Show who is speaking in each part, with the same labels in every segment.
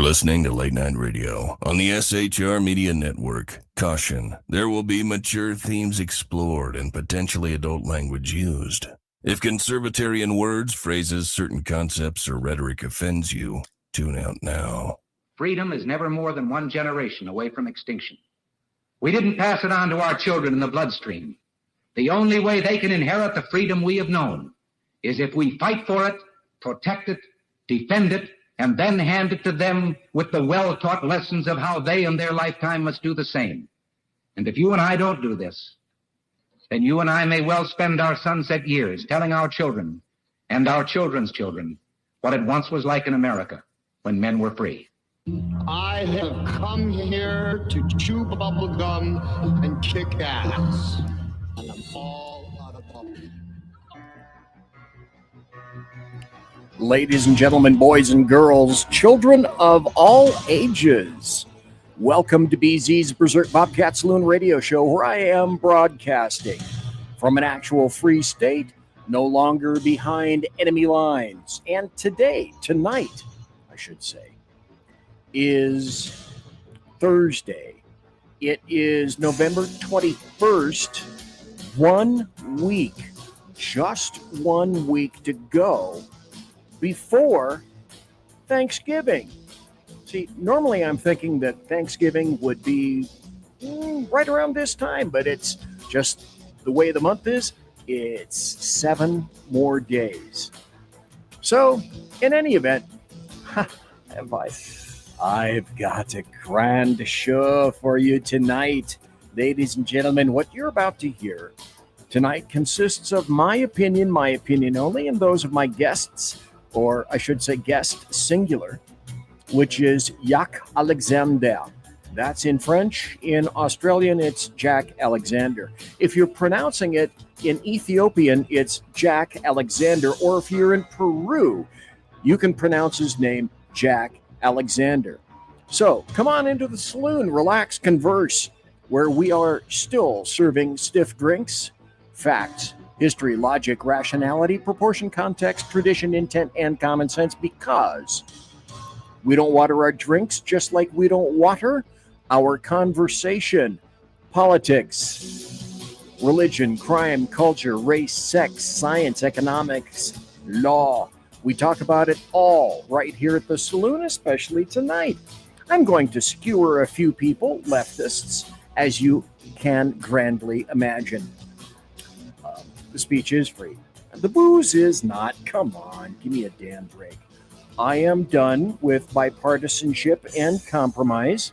Speaker 1: listening to Late Night Radio on the SHR Media Network. Caution, there will be mature themes explored and potentially adult language used. If conservatarian words, phrases, certain concepts, or rhetoric offends you, tune out now.
Speaker 2: Freedom is never more than one generation away from extinction. We didn't pass it on to our children in the bloodstream. The only way they can inherit the freedom we have known is if we fight for it, protect it, defend it, and then hand it to them with the well-taught lessons of how they in their lifetime must do the same. And if you and I don't do this, then you and I may well spend our sunset years telling our children and our children's children what it once was like in America when men were free.
Speaker 3: I have come here to chew bubble gum and kick ass. And I'm all out of bubble.
Speaker 4: Ladies and gentlemen, boys and girls, children of all ages, welcome to BZ's Berserk Bobcat Saloon radio show, where I am broadcasting from an actual free state, no longer behind enemy lines. And tonight, I should say, is Thursday. It is November 21st, 1 week, just 1 week to go before Thanksgiving. See, normally I'm thinking that Thanksgiving would be right around this time, but it's just the way the month is. It's 7 more days. So, in any event, I've got a grand show for you tonight. Ladies and gentlemen, what you're about to hear tonight consists of my opinion only, and those of my guests, or I should say guest singular, which is Jack Alexander. That's in French. In Australian, it's Jack Alexander. If you're pronouncing it in Ethiopian, it's Jack Alexander. Or if you're in Peru, you can pronounce his name Jack Alexander. So come on into the saloon, relax, converse, where we are still serving stiff drinks, facts, history, logic, rationality, proportion, context, tradition, intent, and common sense, because we don't water our drinks just like we don't water our conversation. Politics, religion, crime, culture, race, sex, science, economics, law. We talk about it all right here at the saloon, especially tonight. I'm going to skewer a few people, leftists, as you can grandly imagine. The speech is free. The booze is not. Come on, give me a damn break. I am done with bipartisanship and compromise.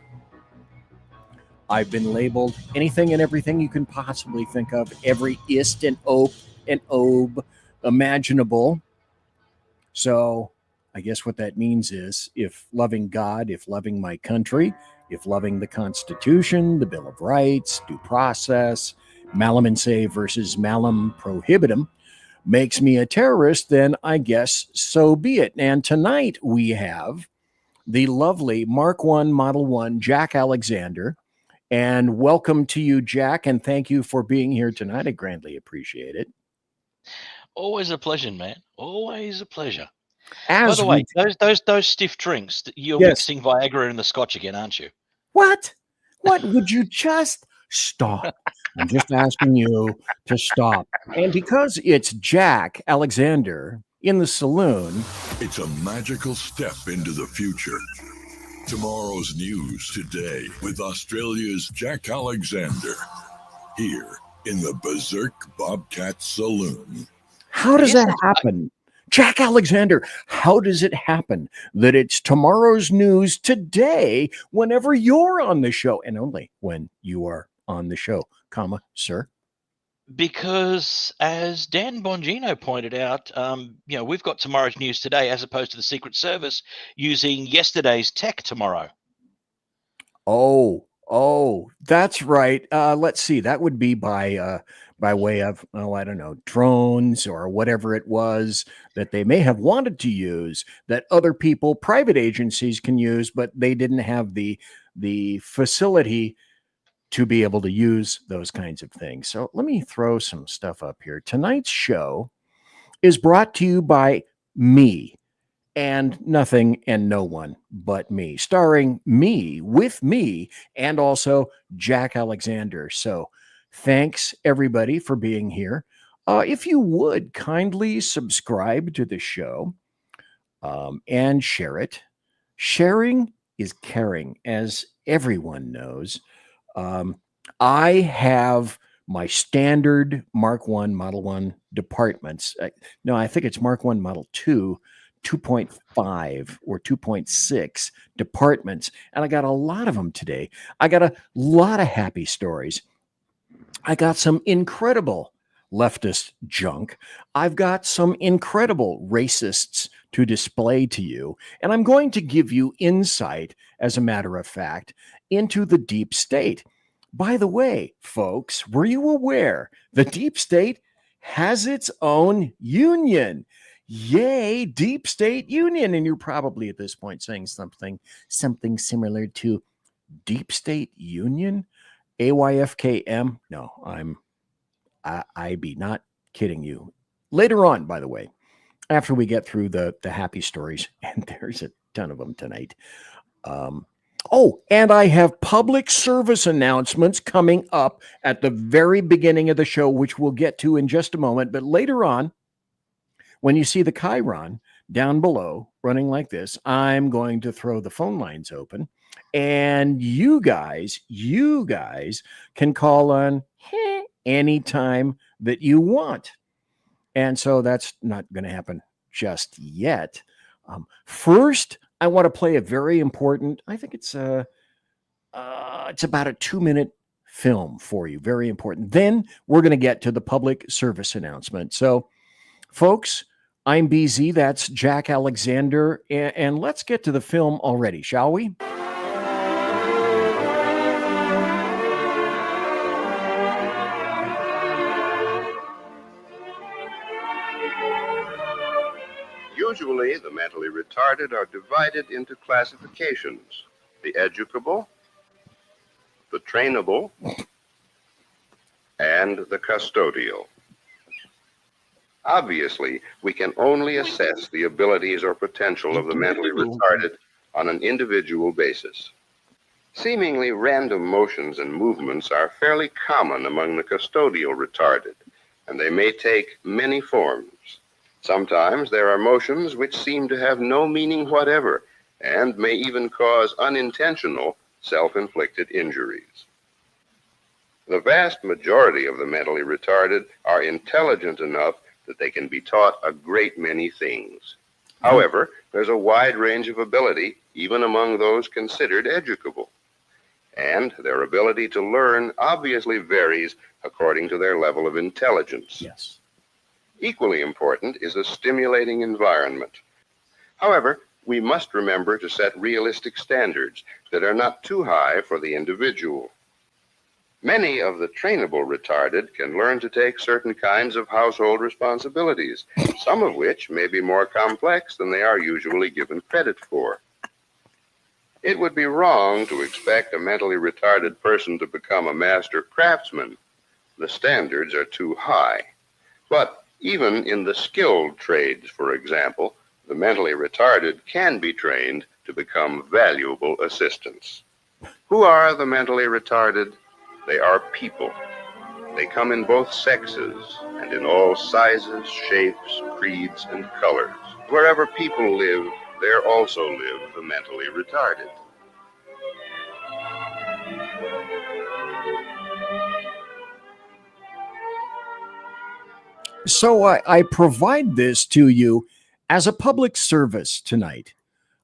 Speaker 4: I've been labeled anything and everything you can possibly think of, every ist and ope and obe imaginable. So I guess what that means is, if loving God, if loving my country, if loving the Constitution, the Bill of Rights, due process, malum in se versus malum prohibitum makes me a terrorist, then I guess so be it. And tonight we have the lovely Mark I, Model 1, Jack Alexander. And welcome to you, Jack, and thank you for being here tonight. I grandly appreciate it.
Speaker 5: Always a pleasure, man. Always a pleasure.
Speaker 4: By
Speaker 5: the way, those stiff drinks, you're mixing Viagra and the Scotch again, aren't you?
Speaker 4: What? What? Would you just stop? I'm just asking you to stop. And because it's Jack Alexander in the saloon,
Speaker 6: it's a magical step into the future. Tomorrow's news today with Australia's Jack Alexander, here in the Berserk Bobcat Saloon.
Speaker 4: How does that happen? Jack Alexander, how does it happen that it's tomorrow's news today whenever you're on the show, and only when you are on the show, sir?
Speaker 5: Because as Dan Bongino pointed out, we've got tomorrow's news today as opposed to the Secret Service using yesterday's tech tomorrow.
Speaker 4: Oh, that's right. Let's see. That would be by way of, I don't know, drones or whatever it was that they may have wanted to use that other people, private agencies can use, but they didn't have the facility to be able to use those kinds of things. So let me throw some stuff up here. Tonight's show is brought to you by me, and nothing and no one but me, starring me, with me, and also Jack Alexander. So thanks everybody for being here. If you would kindly subscribe to the show and share it. Sharing is caring, as everyone knows. I have my standard Mark 1, Model 1 departments. No, I think it's Mark 1, Model 2, 2.5 or 2.6 departments. And I got a lot of them today. I got a lot of happy stories. I got some incredible leftist junk. I've got some incredible racists to display to you. And I'm going to give you insight, as a matter of fact, into the deep state. By the way, folks, were you aware the deep state has its own union? Yay, deep state union. And you're probably at this point saying something similar to deep state union, AYFKM. No, I be not kidding you. Later on, by the way, after we get through the happy stories, and there's a ton of them tonight. And I have public service announcements coming up at the very beginning of the show, which we'll get to in just a moment. But later on, when you see the Chiron down below running like this, I'm going to throw the phone lines open, and you guys can call on anytime that you want. And so that's not going to happen just yet. First, I want to play a very important, I think it's about a 2-minute film for you. Very important. Then we're going to get to the public service announcement. So, folks, I'm BZ. That's Jack Alexander. And let's get to the film already, shall we?
Speaker 7: Usually, the mentally retarded are divided into classifications: the educable, the trainable, and the custodial. Obviously, we can only assess the abilities or potential of the mentally retarded on an individual basis. Seemingly random motions and movements are fairly common among the custodial retarded, and they may take many forms. Sometimes there are motions which seem to have no meaning whatever and may even cause unintentional self-inflicted injuries. The vast majority of the mentally retarded are intelligent enough that they can be taught a great many things. However, there's a wide range of ability even among those considered educable. And their ability to learn obviously varies according to their level of intelligence.
Speaker 4: Yes.
Speaker 7: Equally important is a stimulating environment. However, we must remember to set realistic standards that are not too high for the individual. Many of the trainable retarded can learn to take certain kinds of household responsibilities, some of which may be more complex than they are usually given credit for. It would be wrong to expect a mentally retarded person to become a master craftsman. The standards are too high. But even in the skilled trades, for example, the mentally retarded can be trained to become valuable assistants. Who are the mentally retarded? They are people. They come in both sexes and in all sizes, shapes, creeds, and colors. Wherever people live, there also live the mentally retarded.
Speaker 4: So I provide this to you as a public service tonight.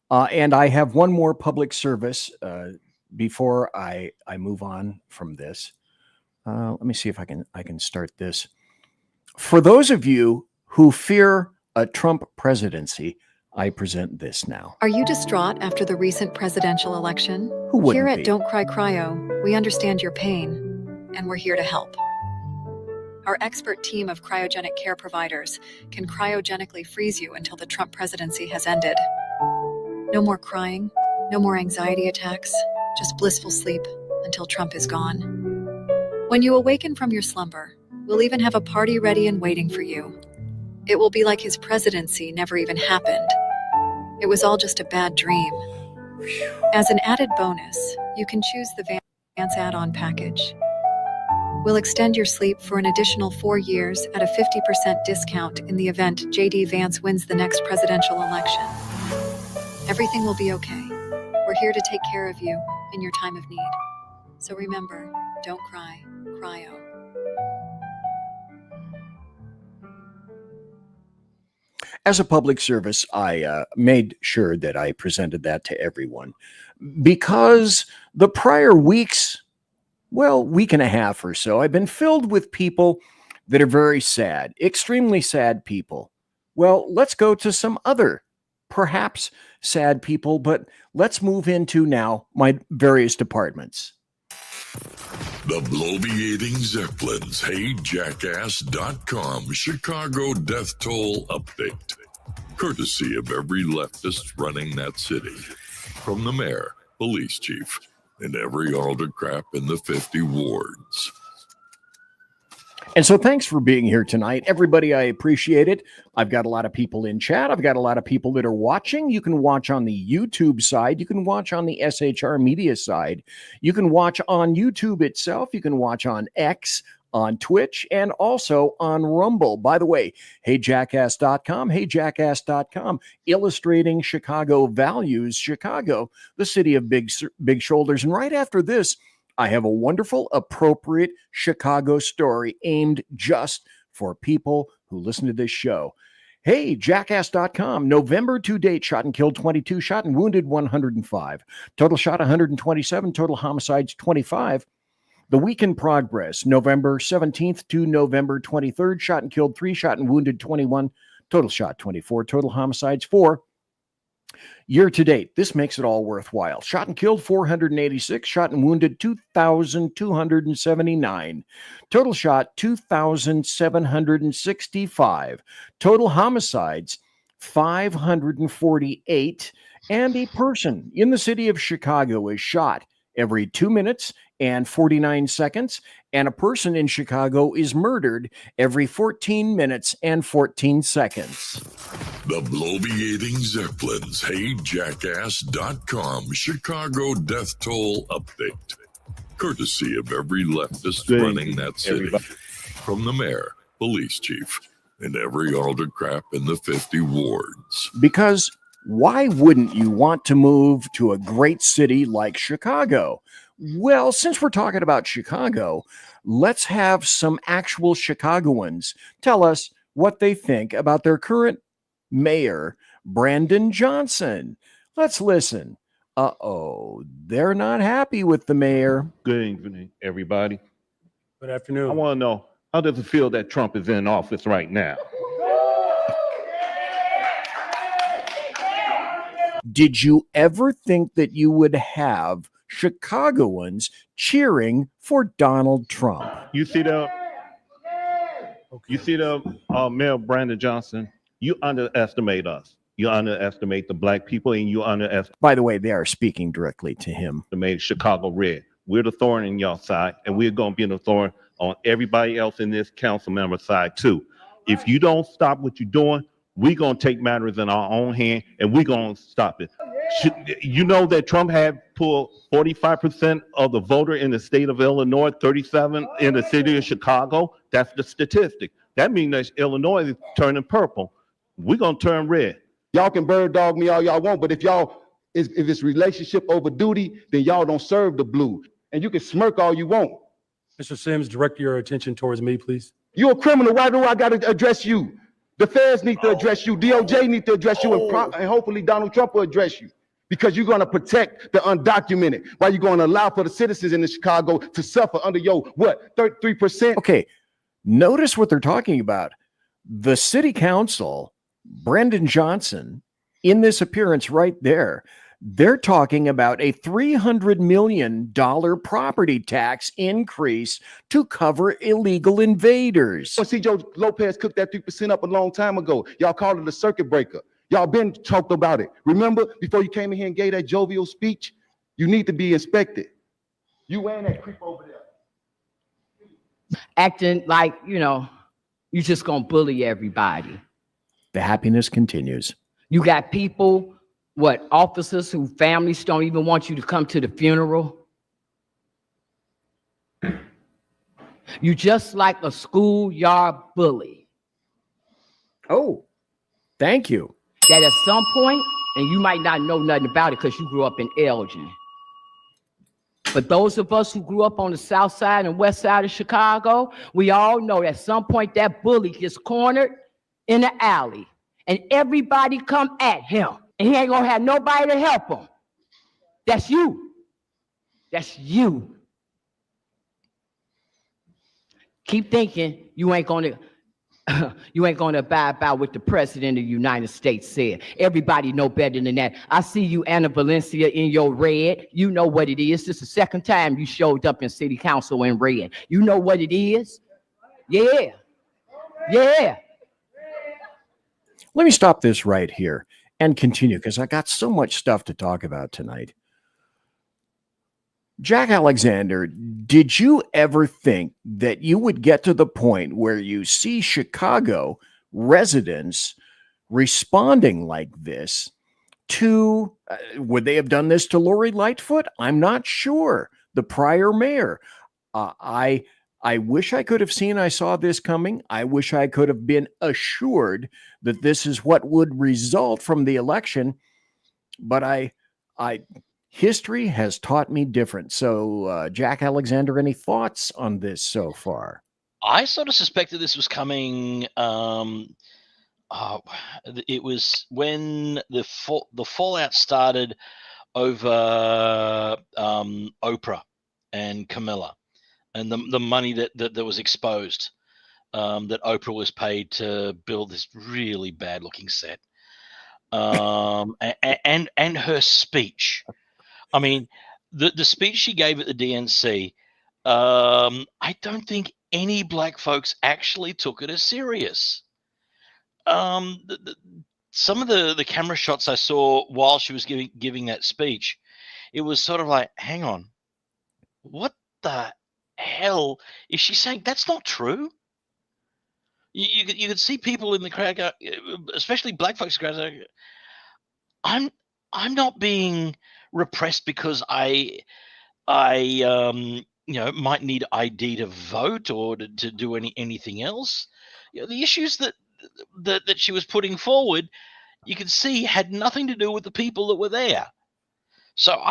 Speaker 4: And I have one more public service before I move on from this. Let me see if I can start this. For those of you who fear a Trump presidency, I present this now.
Speaker 8: Are you distraught after the recent presidential election?
Speaker 4: Who wouldn't
Speaker 8: Here at
Speaker 4: be?
Speaker 8: Don't Cry Cryo, we understand your pain, and we're here to help. Our expert team of cryogenic care providers can cryogenically freeze you until the Trump presidency has ended. No more crying, no more anxiety attacks, just blissful sleep until Trump is gone. When you awaken from your slumber, we'll even have a party ready and waiting for you. It will be like his presidency never even happened. It was all just a bad dream. As an added bonus, you can choose the Vance add-on package. We'll extend your sleep for an additional 4 years at a 50% discount in the event J.D. Vance wins the next presidential election. Everything will be okay. We're here to take care of you in your time of need. So remember, don't cry, cryo.
Speaker 4: As a public service, I made sure that I presented that to everyone because the prior weeks, well, week and a half or so, I've been filled with people that are very sad, extremely sad people. Well, let's go to some other, perhaps sad people, but let's move into now my various departments.
Speaker 6: The bloviating Zeppelins, HeyJackass.com Chicago death toll update. Courtesy of every leftist running that city. From the mayor, police chief, and every autocrat in the 50 wards.
Speaker 4: And so thanks for being here tonight. Everybody, I appreciate it. I've got a lot of people in chat. I've got a lot of people that are watching. You can watch on the YouTube side. You can watch on the SHR Media side. You can watch on YouTube itself. You can watch on X, on Twitch, and also on Rumble. By the way, HeyJackass.com, HeyJackass.com, illustrating Chicago values, Chicago, the city of big shoulders. And right after this, I have a wonderful, appropriate Chicago story aimed just for people who listen to this show. Hey, jackass.com, November to date, shot and killed 22, shot and wounded 105, total shot 127, total homicides 25. The week in progress, November 17th to November 23rd, shot and killed 3, shot and wounded 21, total shot 24, total homicides 4. Year to date, this makes it all worthwhile. Shot and killed 486, shot and wounded 2,279. Total shot 2,765. Total homicides 548. And a person in the city of Chicago is shot every 2 minutes and 49 seconds, and a person in Chicago is murdered every 14 minutes and 14 seconds.
Speaker 6: The bloviating Zeppelins, HeyJackass.com Chicago death toll update. Courtesy of every leftist running that city. From the mayor, police chief, and every autocrat in the 50 wards.
Speaker 4: Because why wouldn't you want to move to a great city like Chicago? Well, since we're talking about Chicago, let's have some actual Chicagoans tell us what they think about their current mayor, Brandon Johnson. Let's listen. They're not happy with the mayor.
Speaker 9: Good evening, everybody.
Speaker 10: Good afternoon.
Speaker 9: I want to know, how does it feel that Trump is in office right now?
Speaker 4: Did you ever think that you would have Chicagoans cheering for Donald Trump?
Speaker 9: You see the Mayor Brandon Johnson? You underestimate us. You underestimate the black people, and you underestimate.
Speaker 4: By the way, they are speaking directly to him.
Speaker 9: Made Chicago red. We're the thorn in y'all side, and we're going to be the thorn on everybody else in this council member side too. If you don't stop what you're doing, we're going to take matters in our own hand, and we're going to stop it. You know that Trump had pulled 45% of the voter in the state of Illinois, 37 in the city of Chicago. That's the statistic. That means that Illinois is turning purple. We're going to turn red.
Speaker 11: Y'all can bird dog me all y'all want, but if it's relationship over duty, then y'all don't serve the blue. And you can smirk all you want.
Speaker 10: Mr. Sims, direct your attention towards me, please.
Speaker 11: You're a criminal. Why do I got to address you? The feds need to address you. DOJ need to address you, and hopefully Donald Trump will address you, because you're going to protect the undocumented while you're going to allow for the citizens in Chicago to suffer under your, 33%?
Speaker 4: Okay, notice what they're talking about. The city council, Brandon Johnson, in this appearance right there, they're talking about a $300 million property tax increase to cover illegal invaders.
Speaker 11: See, Joe Lopez cooked that 3% up a long time ago. Y'all called it a circuit breaker. Y'all been talked about it. Remember, before you came in here and gave that jovial speech, you need to be inspected. You wearing that creep over there.
Speaker 12: Acting like, you're just going to bully everybody.
Speaker 4: The happiness continues.
Speaker 12: You got people What, officers whose families don't even want you to come to the funeral? You just like a schoolyard bully.
Speaker 4: Oh, thank you.
Speaker 12: That at some point, and you might not know nothing about it because you grew up in Elgin. But those of us who grew up on the south side and west side of Chicago, we all know at some point that bully gets cornered in the alley and everybody come at him and he ain't gonna have nobody to help him. That's you. That's you. Keep thinking you ain't gonna abide by what the president of the United States said. Everybody know better than that. I see you, Anna Valencia, in your red. You know what it is. This is the second time you showed up in city council in red. You know what it is? Yeah. Yeah.
Speaker 4: Let me stop this right here and continue because I got so much stuff to talk about tonight. Jack Alexander, did you ever think that you would get to the point where you see Chicago residents responding like this to, would they have done this to Lori Lightfoot? I'm not sure. The prior mayor. I wish I could have seen I saw this coming. I wish I could have been assured that this is what would result from the election. But history has taught me different. So, Jack Alexander, any thoughts on this so far?
Speaker 5: I sort of suspected this was coming. It was when the fallout started over Oprah and Camilla, and the money that was exposed, that Oprah was paid to build this really bad looking set, and her speech. I mean, the speech she gave at the DNC, I don't think any black folks actually took it as serious. Some of the camera shots I saw while she was giving that speech, it was sort of like, hang on, what the hell is she saying? That's not true. You could see people in the crowd go, especially black folks, I'm not being repressed because I might need ID to vote or to do anything else. The issues that she was putting forward, you could see had nothing to do with the people that were there. So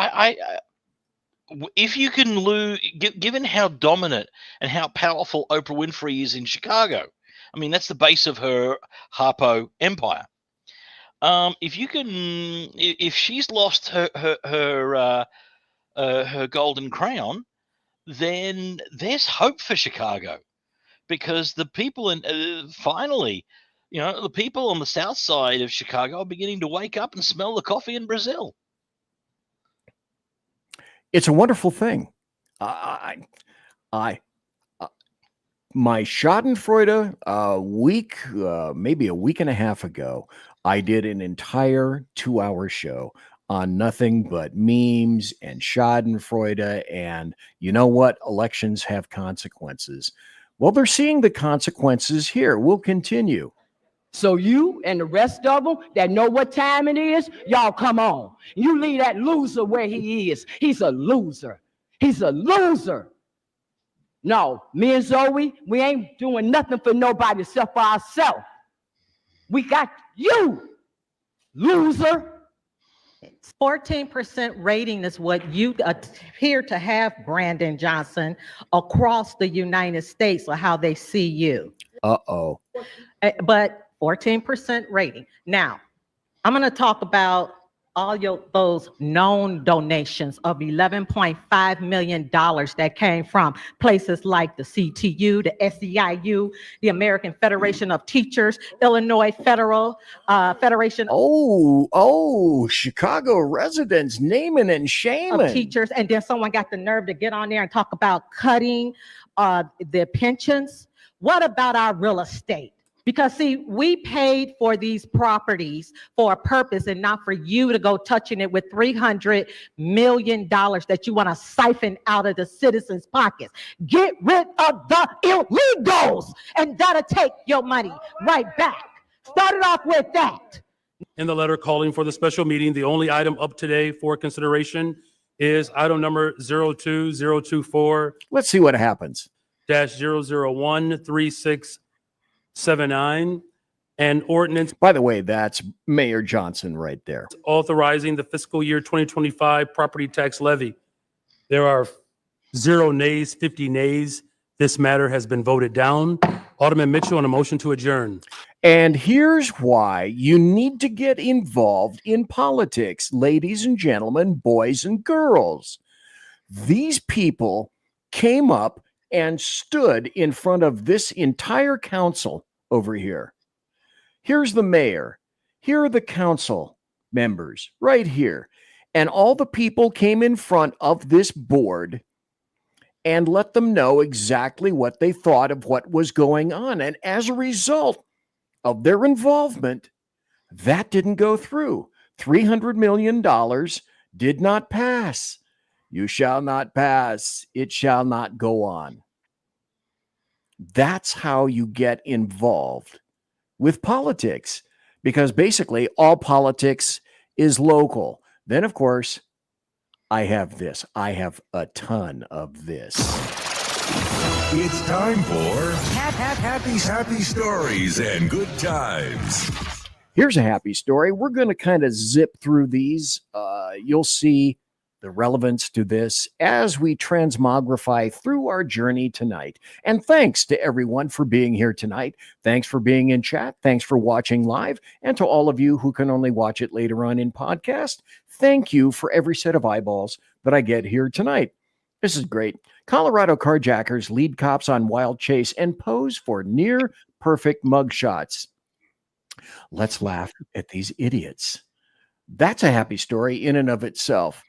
Speaker 5: if you can lose, given how dominant and how powerful Oprah Winfrey is in Chicago, I mean that's the base of her Harpo empire. If she's lost her golden crown, then there's hope for Chicago, because the people finally, the people on the south side of Chicago are beginning to wake up and smell the coffee in Brazil.
Speaker 4: It's a wonderful thing. My Schadenfreude week, maybe a week and a half ago, I did an entire 2-hour show on nothing but memes and Schadenfreude. And you know what? Elections have consequences. Well, they're seeing the consequences here. We'll continue.
Speaker 12: So you and the rest of them that know what time it is, y'all come on. You leave that loser where he is. He's a loser. He's a loser. No, me and Zoe, we ain't doing nothing for nobody except for ourselves. We got you, loser.
Speaker 13: 14% rating is what you appear to have, Brandon Johnson, across the United States, or how they see you.
Speaker 4: Uh-oh.
Speaker 13: But 14% rating. Now, I'm going to talk about all those known donations of $11.5 million that came from places like the CTU, the SEIU, the American Federation of Teachers, Illinois Federation.
Speaker 4: Chicago residents naming and shaming.
Speaker 13: Of teachers. And then someone got the nerve to get on there and talk about cutting their pensions. What about our real estate? Because, see, we paid for these properties for a purpose and not for you to go touching it with $300 million that you want to siphon out of the citizens' pockets. Get rid of the illegals, and that'll take your money right back. Started off with that.
Speaker 10: In the letter calling for the special meeting, the only item up today for consideration is item number 02024
Speaker 4: Let's see what happens.
Speaker 10: -0013679, and ordinance
Speaker 4: By the way, that's Mayor Johnson right there.
Speaker 10: authorizing the fiscal year 2025 property tax levy. There are 0 nays, 50 nays. This matter has been voted down. Alderman Mitchell on a motion to adjourn.
Speaker 4: And here's why you need to get involved in politics, ladies and gentlemen, boys and girls. These people came up and stood in front of this entire council over here. Here's the mayor. Here are the council members right here. And all the people came in front of this board and let them know exactly what they thought of what was going on. And as a result of their involvement, that didn't go through. $300 million did not pass. You shall not pass. It shall not go on. That's how you get involved with politics, because basically all politics is local. Then, of course, I have this. I have a ton of this.
Speaker 6: It's time for happy stories and good times.
Speaker 4: Here's a happy story. We're going to kind of zip through these. You'll see the relevance to this as we transmogrify through our journey tonight. And thanks to everyone for being here tonight. Thanks for being in chat. Thanks for watching live. And to all of you who can only watch it later on in podcast, thank you for every set of eyeballs that I get here tonight. This is great. Colorado carjackers lead cops on wild chase and pose for near perfect mugshots. Let's laugh at these idiots. That's a happy story in and of itself.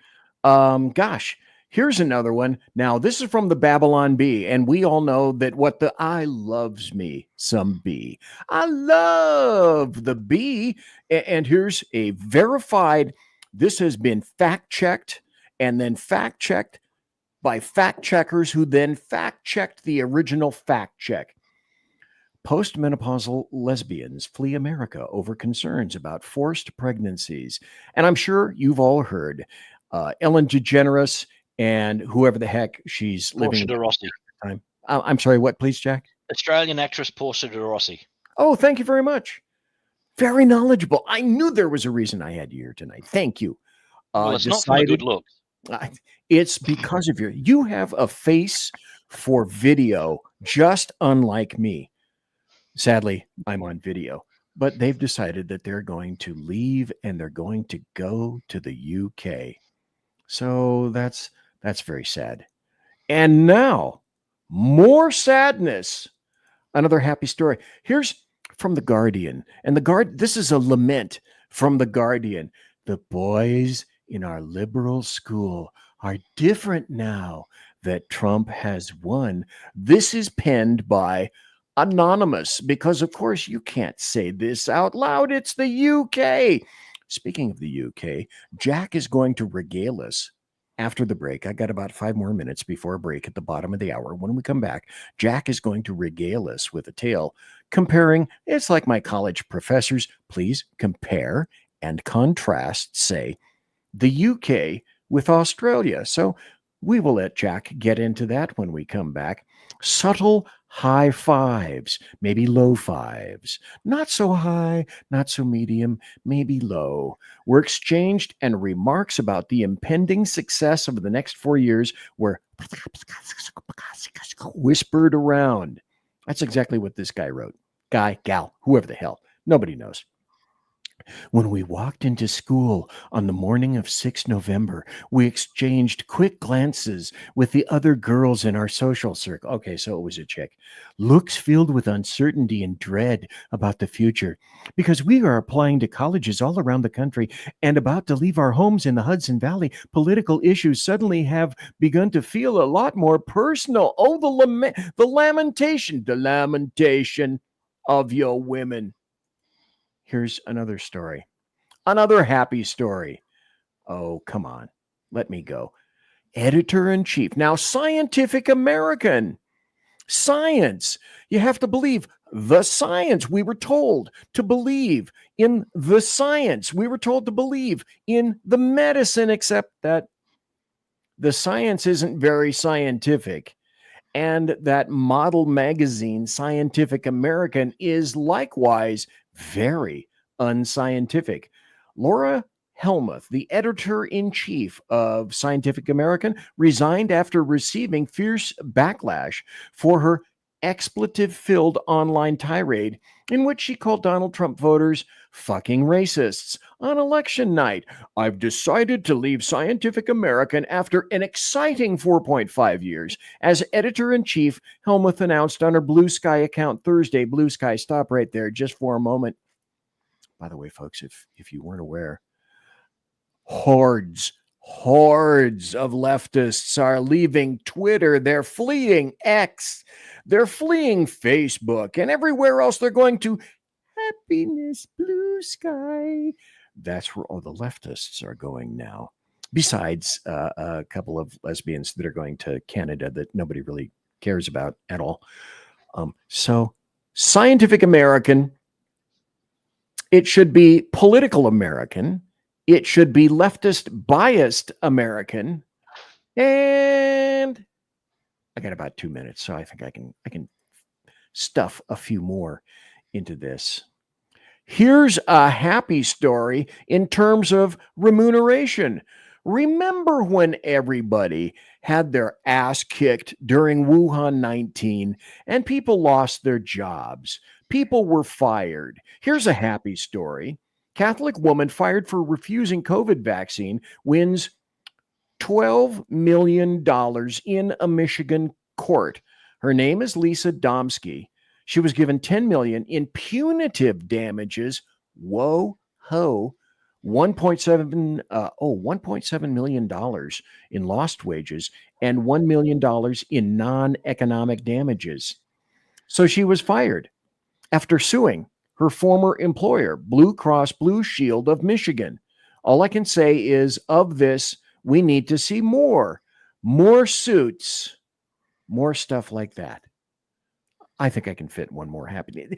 Speaker 4: Gosh, here's another one. Now, this is from the Babylon Bee, and we all know that what the I loves me some bee. I love the bee. And here's a verified, this has been fact-checked and then fact-checked by fact-checkers who then fact-checked the original fact-check. Postmenopausal lesbians flee America over concerns about forced pregnancies. And I'm sure you've all heard Ellen DeGeneres and whoever the heck she's living
Speaker 5: Portia de Rossi.
Speaker 4: time. I'm sorry, what, please, Jack?
Speaker 5: Australian actress Portia de Rossi.
Speaker 4: Oh, thank you very much. Very knowledgeable. I knew there was a reason I had you here tonight. Thank you.
Speaker 5: Well, it's not for the good looks.
Speaker 4: It's because of you have a face for video, just unlike me. Sadly, I'm on video, but they've decided that they're going to leave and they're going to go to the UK. So that's very sad. And now, more sadness. Another happy story. Here's from The Guardian. And this is a lament from The Guardian. The boys in our liberal school are different now that Trump has won. This is penned by Anonymous, because of course you can't say this out loud. It's the UK. Speaking of the UK, Jack is going to regale us after the break. I got about 5 more minutes before a break at the bottom of the hour. When we come back, Jack is going to regale us with a tale comparing. It's like my college professors. Please compare and contrast, say, the UK with Australia. So we will let Jack get into that when we come back. Subtle high fives, maybe low fives, not so high, not so medium, maybe low, were exchanged, and remarks about the impending success of the next 4 years were whispered around. That's exactly what this guy wrote. Guy, gal, whoever the hell, nobody knows. When we walked into school on the morning of 6 November, we exchanged quick glances with the other girls in our social circle. Okay, so it was a chick. Looks filled with uncertainty and dread about the future, because we are applying to colleges all around the country and about to leave our homes in the Hudson Valley. Political issues suddenly have begun to feel a lot more personal. Oh, the lamentation of your women. Here's another story. Another happy story. Oh, come on. Let me go. Editor-in-chief. Now, Scientific American science. You have to believe the science. We were told to believe in the science. We were told to believe in the medicine, except that the science isn't very scientific. And that model magazine, Scientific American, is likewise very unscientific. Laura Helmuth, the editor-in-chief of Scientific American, resigned after receiving fierce backlash for her expletive-filled online tirade in which she called Donald Trump voters fucking racists on election night. I've decided to leave Scientific American after an exciting 4.5 years. As editor-in-chief, Helmuth announced on her Blue Sky account Thursday. Blue Sky, stop right there just for a moment. By the way, folks, if you weren't aware, hordes of leftists are leaving Twitter. They're fleeing X. They're fleeing Facebook, and everywhere else they're going to happiness, Blue Sky. That's where all the leftists are going now. Besides a couple of lesbians that are going to Canada that nobody really cares about at all. So Scientific American, it should be political American. It should be leftist biased American. And I got about 2 minutes, so I think I can stuff a few more into this. Here's a happy story in terms of remuneration. Remember when everybody had their ass kicked during Wuhan 19 and people lost their jobs? People were fired. Here's a happy story. Catholic woman fired for refusing COVID vaccine wins $12 million in a Michigan court. Her name is Lisa Domsky. She was given $10 million in punitive damages. Whoa, ho. $1.7 million in lost wages and $1 million in non-economic damages. So she was fired after suing her former employer, Blue Cross Blue Shield of Michigan. All I can say is, of this, we need to see more suits, more stuff like that. I think I can fit one more happiness.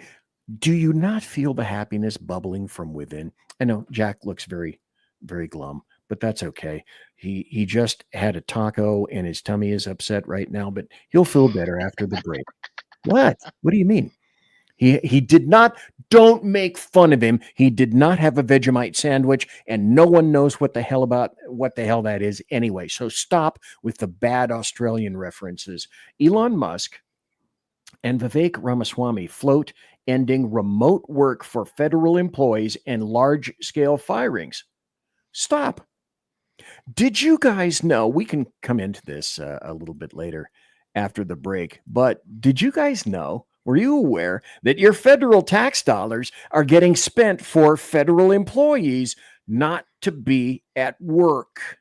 Speaker 4: Do you not feel the happiness bubbling from within? I know Jack looks very, very glum, but that's okay. He just had a taco and his tummy is upset right now, but he'll feel better after the break. What? What do you mean? He did not, don't make fun of him. He did not have a Vegemite sandwich, and no one knows what the hell that is anyway. So stop with the bad Australian references. Elon Musk and Vivek Ramaswamy float ending remote work for federal employees and large-scale firings. Stop. Did you guys know, we can come into this a little bit later after the break, but did you guys know, were you aware that your federal tax dollars are getting spent for federal employees not to be at work?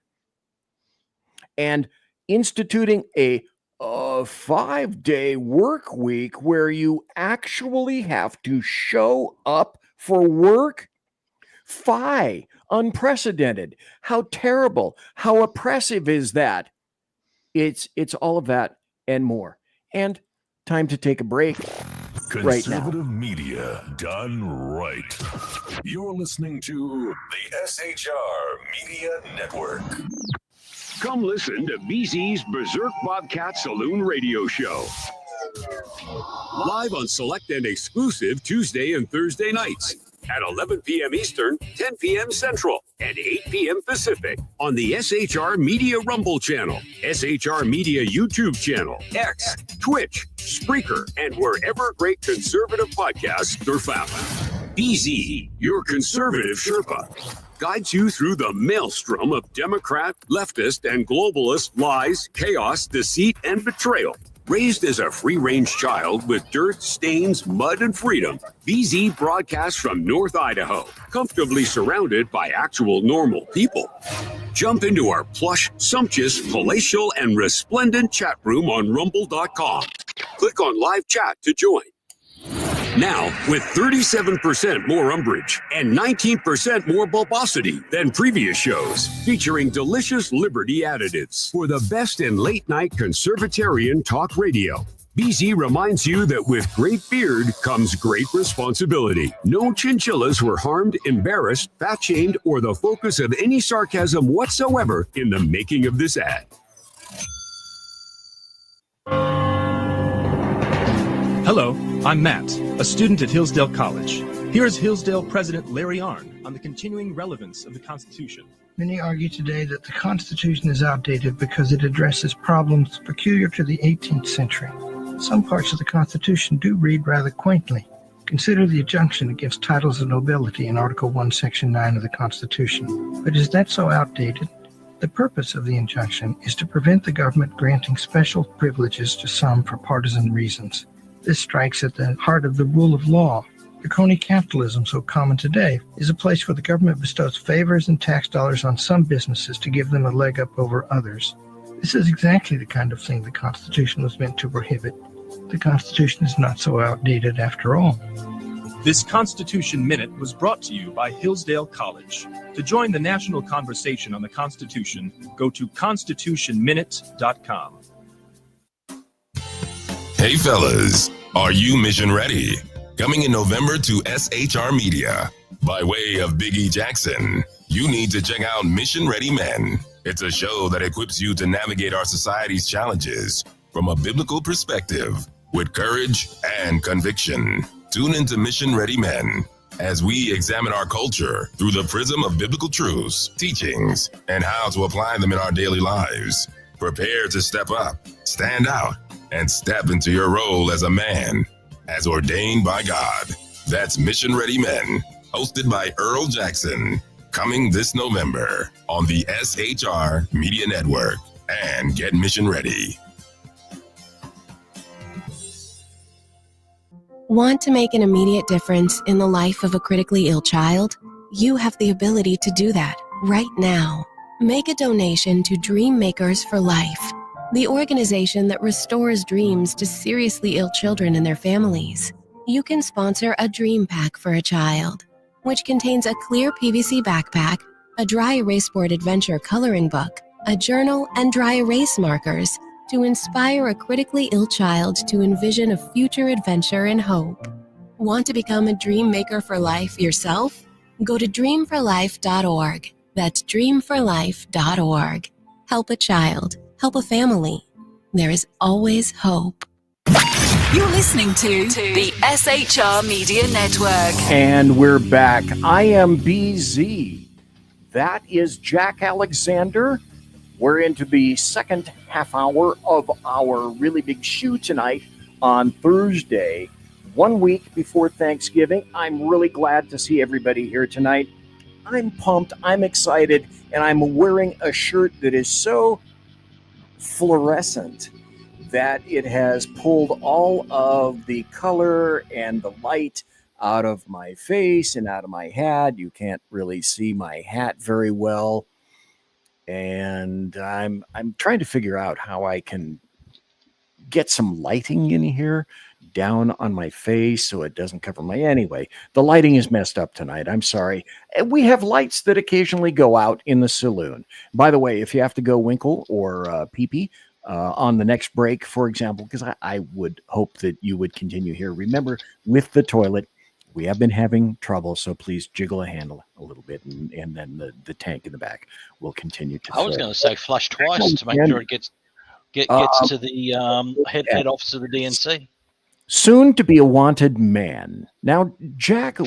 Speaker 4: And instituting a 5-day work week where you actually have to show up for work? Fie, unprecedented. How terrible, how oppressive is that? It's all of that and more. And time to take a break right now.
Speaker 1: Conservative media done right. You're listening to the SHR Media Network.
Speaker 14: Come listen to BZ's Berserk Bobcat Saloon radio show. Live on select and exclusive Tuesday and Thursday nights at 11 p.m. Eastern, 10 p.m. Central, and 8 p.m. Pacific on the SHR Media Rumble channel, SHR Media YouTube channel, X, Twitch, Spreaker, and wherever great conservative podcasts are found. BZ, your conservative Sherpa, guides you through the maelstrom of Democrat, leftist, and globalist lies, chaos, deceit, and betrayal. Raised as a free-range child with dirt, stains, mud, and freedom, BZ broadcasts from North Idaho, comfortably surrounded by actual normal people. Jump into our plush, sumptuous, palatial, and resplendent chat room on rumble.com. Click on live chat to join. Now, with 37% more umbrage and 19% more bulbosity than previous shows, featuring delicious Liberty additives for the best in late-night Conservatarian talk radio. BZ reminds you that with great beard comes great responsibility. No chinchillas were harmed, embarrassed, fat-shamed, or the focus of any sarcasm whatsoever in the making of this ad.
Speaker 15: Hello, I'm Matt, a student at Hillsdale College. Here is Hillsdale President Larry Arnn on the continuing relevance of the Constitution.
Speaker 16: Many argue today that the Constitution is outdated because it addresses problems peculiar to the 18th century. Some parts of the Constitution do read rather quaintly. Consider the injunction against titles of nobility in Article 1, Section 9 of the Constitution. But is that so outdated? The purpose of the injunction is to prevent the government granting special privileges to some for partisan reasons. This strikes at the heart of the rule of law. The crony capitalism so common today is a place where the government bestows favors and tax dollars on some businesses to give them a leg up over others. This is exactly the kind of thing the Constitution was meant to prohibit. The Constitution is not so outdated after all.
Speaker 15: This Constitution Minute was brought to you by Hillsdale College. To join the national conversation on the Constitution, go to constitutionminute.com.
Speaker 17: Hey fellas, are you mission ready? Coming in November to SHR Media. By way of Big E Jackson, you need to check out Mission Ready Men. It's a show that equips you to navigate our society's challenges from a biblical perspective with courage and conviction. Tune into Mission Ready Men as we examine our culture through the prism of biblical truths, teachings, and how to apply them in our daily lives. Prepare to step up, stand out, and step into your role as a man, as ordained by God. That's Mission Ready Men, hosted by Earl Jackson, coming this November on the SHR Media Network. And get mission ready.
Speaker 18: Want to make an immediate difference in the life of a critically ill child? You have the ability to do that right now. Make a donation to Dream Makers for Life, the organization that restores dreams to seriously ill children and their families. You can sponsor a dream pack for a child, which contains a clear PVC backpack, a dry erase board adventure coloring book, a journal, and dry erase markers to inspire a critically ill child to envision a future adventure and hope. Want to become a dream maker for life yourself? Go to dreamforlife.org. That's dreamforlife.org. Help a child. Help a family. There is always hope.
Speaker 19: You're listening to the SHR Media Network.
Speaker 4: And we're back. I am BZ. That is Jack Alexander. We're into the second half hour of our really big show tonight on Thursday, 1 week before Thanksgiving. I'm really glad to see everybody here tonight. I'm pumped, I'm excited, and I'm wearing a shirt that is so fluorescent that it has pulled all of the color and the light out of my face and out of my hat. You can't really see my hat very well. And I'm trying to figure out how I can get some lighting in here down on my face so it doesn't cover my... Anyway, the lighting is messed up tonight. I'm sorry. We have lights that occasionally go out in the saloon. By the way, if you have to go winkle or pee-pee on the next break, for example, because I would hope that you would continue here. Remember, with the toilet, we have been having trouble, so please jiggle a handle a little bit, and then the tank in the back will continue to...
Speaker 5: I was going to say flush twice to make sure it gets to the head office of the DNC.
Speaker 4: Soon to be a wanted man. Now, Jack,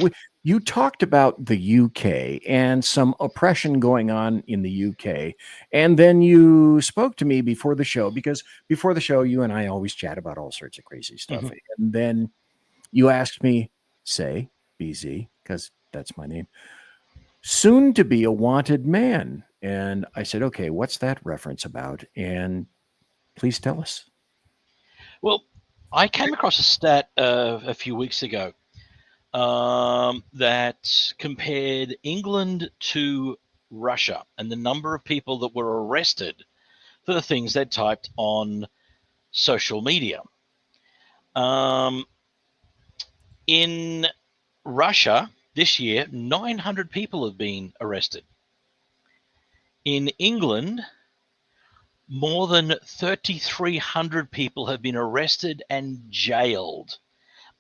Speaker 4: you talked about the UK and some oppression going on in the UK, and then you spoke to me before the show, because before the show, you and I always chat about all sorts of crazy stuff. Mm-hmm. And then you asked me, say, BZ, because that's my name, soon to be a wanted man. And I said, okay, what's that reference about? And please tell us.
Speaker 5: Well, I came across a stat a few weeks ago that compared England to Russia and the number of people that were arrested for the things they typed on social media. In Russia this year, 900 people have been arrested. In England, More than 3,300 people have been arrested and jailed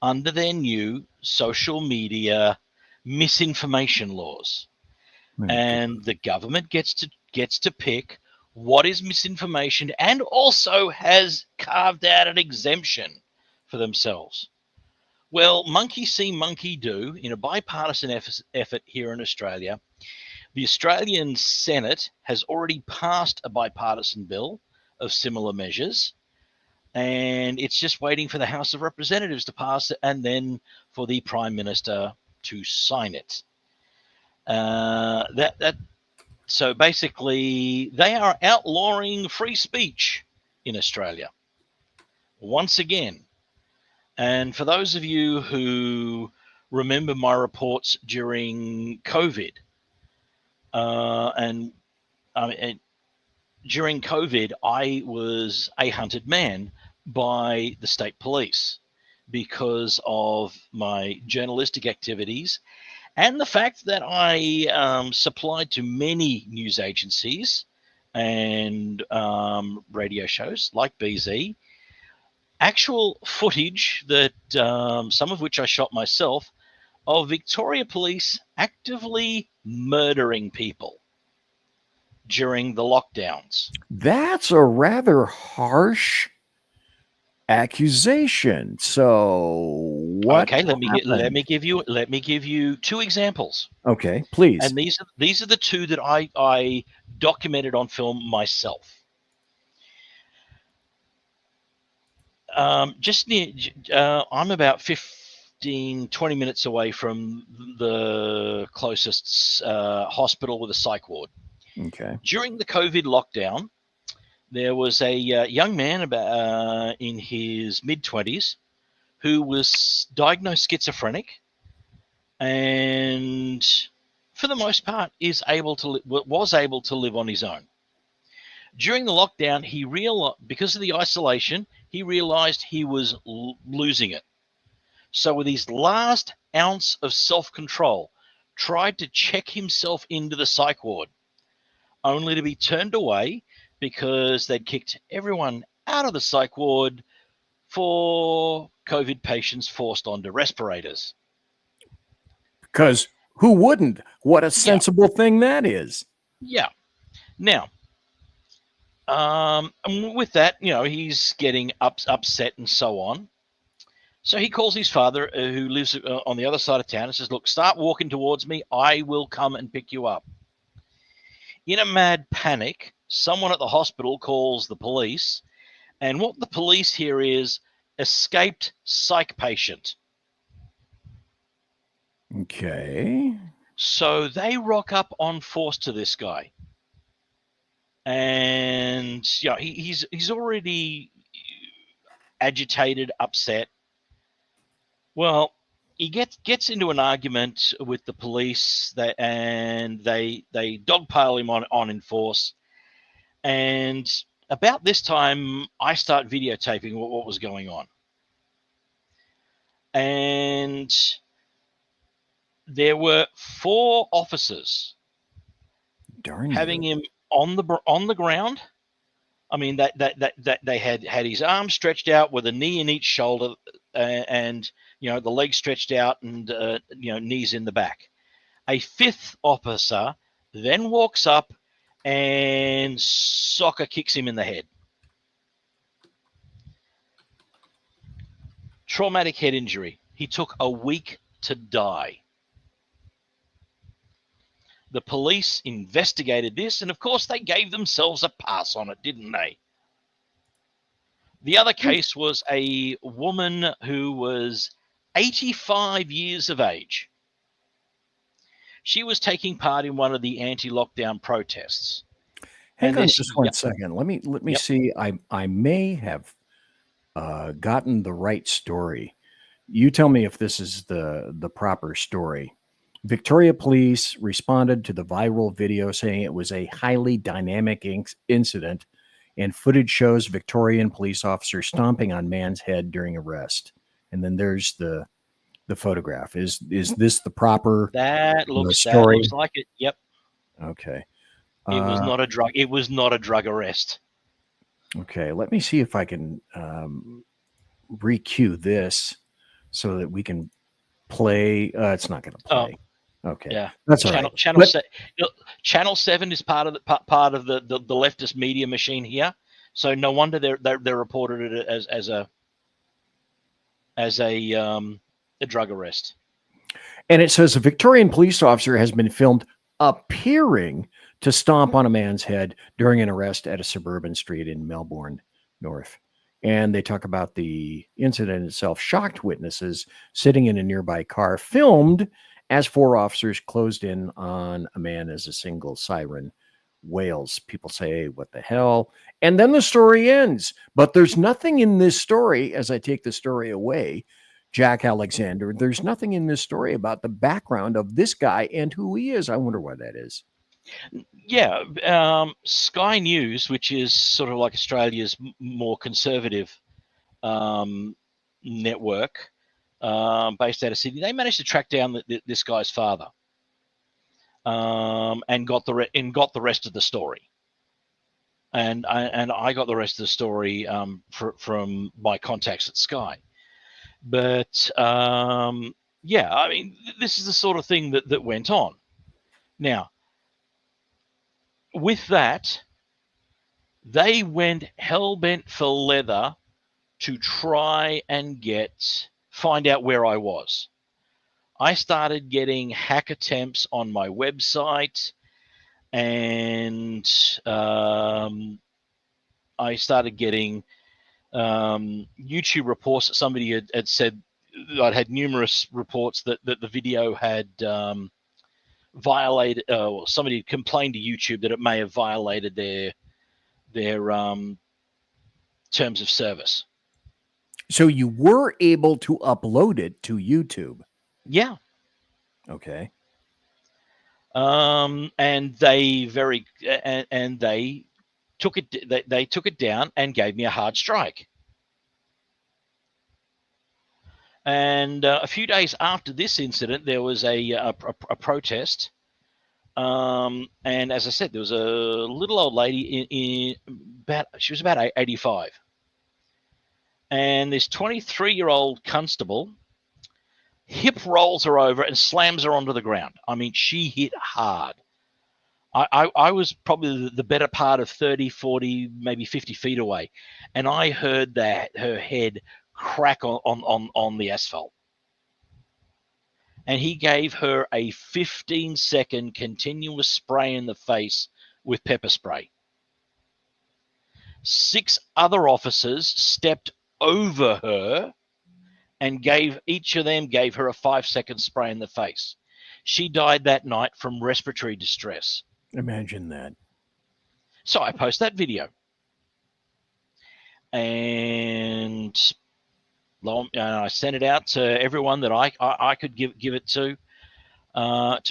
Speaker 5: under their new social media misinformation laws. And the government gets to pick what is misinformation, and also has carved out an exemption for themselves. Well, monkey see, monkey do. In a bipartisan effort here in Australia, the Australian Senate has already passed a bipartisan bill of similar measures, and it's just waiting for the House of Representatives to pass it, and then for the Prime Minister to sign it. So basically, they are outlawing free speech in Australia once again. And for those of you who remember my reports during COVID, during COVID, I was a hunted man by the state police because of my journalistic activities and the fact that I supplied to many news agencies and radio shows like BZ actual footage that some of which I shot myself of Victoria Police actively murdering people during the lockdowns.
Speaker 4: That's a rather harsh accusation. So what?
Speaker 5: Okay, let me give you two examples.
Speaker 4: Okay, please.
Speaker 5: And these are the two that I documented on film myself. Just near, I'm about 15, 20 minutes away from the closest hospital with a psych ward.
Speaker 4: Okay.
Speaker 5: During the COVID lockdown, there was a young man about in his mid-20s who was diagnosed schizophrenic, and for the most part was able to live on his own. During the lockdown, he realized, because of the isolation, he realized he was losing it. So with his last ounce of self-control, tried to check himself into the psych ward, only to be turned away because they'd kicked everyone out of the psych ward for COVID patients forced onto respirators.
Speaker 4: Because who wouldn't? What a sensible thing that is.
Speaker 5: Yeah. Now, with that, he's getting upset and so on. So he calls his father, who lives on the other side of town, and says, look, start walking towards me. I will come and pick you up. In a mad panic, someone at the hospital calls the police, and what the police hear is escaped psych patient.
Speaker 4: Okay.
Speaker 5: So they rock up on force to this guy. And he's already agitated, upset. Well, he gets into an argument with the police, and they dogpile him on in force. And about this time, I start videotaping what was going on. And there were 4 officers having him on the ground. I mean, that they had his arms stretched out with a knee in each shoulder, and the legs stretched out, and knees in the back. A 5th officer then walks up and soccer kicks him in the head. Traumatic head injury. He took a week to die. The police investigated this, and of course they gave themselves a pass on it, didn't they? The other case was a woman who was 85 years of age. She was taking part in one of the anti-lockdown protests.
Speaker 4: Hang on just one second. Let me see. I may have gotten the right story. You tell me if this is the proper story. Victoria Police responded to the viral video saying it was a highly dynamic incident, and footage shows Victorian police officer stomping on man's head during arrest. And then there's the photograph. Is this the proper story?
Speaker 5: That looks like it. Yep.
Speaker 4: Okay.
Speaker 5: It was not a drug. It was not a drug arrest.
Speaker 4: Okay, let me see if I can re-cue this so that we can play. It's not going to play. Okay,
Speaker 5: Yeah,
Speaker 4: that's all right.
Speaker 5: Channel 7 is part of the leftist media machine here, so no wonder they reported it as a drug arrest.
Speaker 4: And it says a Victorian police officer has been filmed appearing to stomp on a man's head during an arrest at a suburban street in Melbourne North. And they talk about the incident itself. Shocked witnesses sitting in a nearby car filmed as 4 officers closed in on a man as a single siren wails. People say, what the hell? And then the story ends. But there's nothing in this story, as I take the story away, Jack Alexander, there's nothing in this story about the background of this guy and who he is. I wonder why that is.
Speaker 5: Yeah, Sky News, which is sort of like Australia's more conservative network, based out of Sydney, they managed to track down this guy's father, and got the rest of the story. And I got the rest of the story from my contacts at Sky. But yeah, I mean, this is the sort of thing that went on. Now, with that, they went hell-bent for leather to try and find out where I was. I started getting hack attempts on my website, and I started getting YouTube reports that somebody had said. I'd had numerous reports that the video had violated, or somebody had complained to YouTube that it may have violated their terms of service.
Speaker 4: So you were able to upload it to YouTube?
Speaker 5: Yeah.
Speaker 4: Okay.
Speaker 5: And they they took it. They took it down and gave me a hard strike. And a few days after this incident, there was a protest. And as I said, there was a little old lady she was about 85. And this 23-year-old constable hip rolls her over and slams her onto the ground. I mean, she hit hard. I was probably the better part of 30, 40, maybe 50 feet away. And I heard that her head crack on the asphalt. And he gave her a 15-second continuous spray in the face with pepper spray. 6 other officers stepped over her and each of them gave her a 5-second spray in the face. She died that night from respiratory distress.
Speaker 4: Imagine that.
Speaker 5: So I post that video. And I sent it out to everyone that I could give it to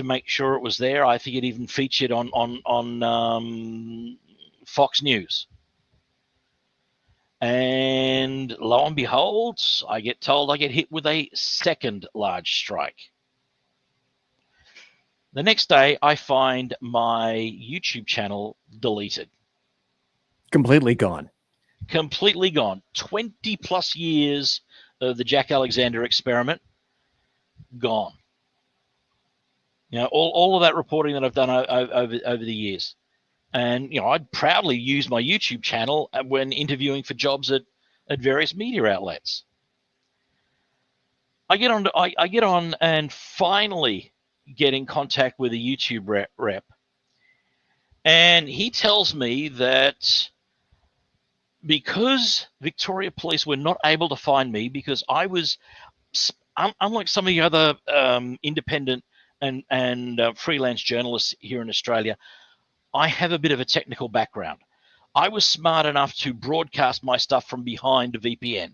Speaker 5: make sure it was there. I think it even featured on Fox News. And lo and behold, I get told I get hit with a second large strike. The next day, I find my YouTube channel deleted.
Speaker 4: Completely gone.
Speaker 5: Completely gone. 20 plus years of the Jack Alexander experiment, gone. You know, all of that reporting that I've done over the years. And, you know, I'd proudly use my YouTube channel when interviewing for jobs at various media outlets. I get on and finally get in contact with a YouTube rep. And he tells me that because Victoria Police were not able to find me because I was, unlike some of the other independent and freelance journalists here in Australia, I have a bit of a technical background. I was smart enough to broadcast my stuff from behind a VPN.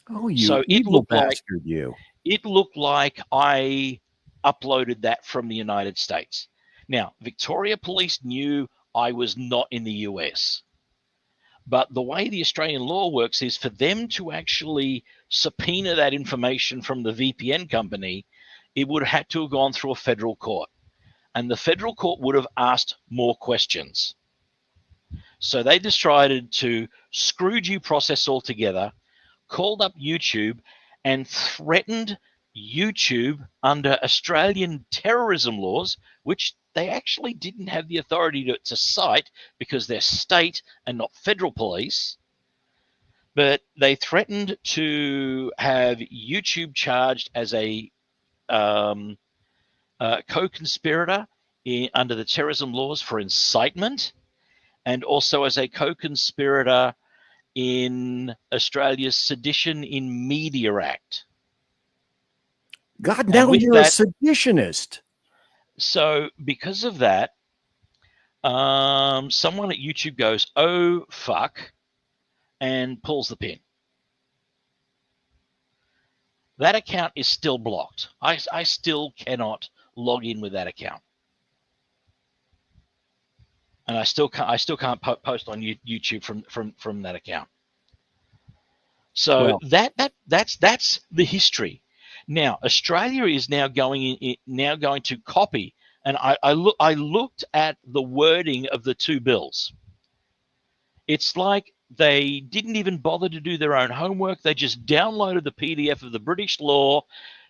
Speaker 4: Oh, you evil bastard, you.
Speaker 5: It looked like I uploaded that from the United States. Now, Victoria Police knew I was not in the US. But the way the Australian law works is for them to actually subpoena that information from the VPN company, it would have had to have gone through a federal court. And the federal court would have asked more questions. So they decided to screw due process altogether, called up YouTube and threatened YouTube under Australian terrorism laws, which they actually didn't have the authority to cite because they're state and not federal police. But they threatened to have YouTube charged as a co-conspirator under the terrorism laws for incitement, and also as a co-conspirator in Australia's Sedition in Media Act.
Speaker 4: God, now you're a seditionist.
Speaker 5: So because of that, someone at YouTube goes, "Oh, fuck," and pulls the pin. That account is still blocked. I still cannot log in with that account. And I still can't post on YouTube from that account. So
Speaker 4: Well,
Speaker 5: that's the history. Now Australia is now going to copy, and I looked at the wording of the two bills. It's like they didn't even bother to do their own homework. They just downloaded the PDF of the British law,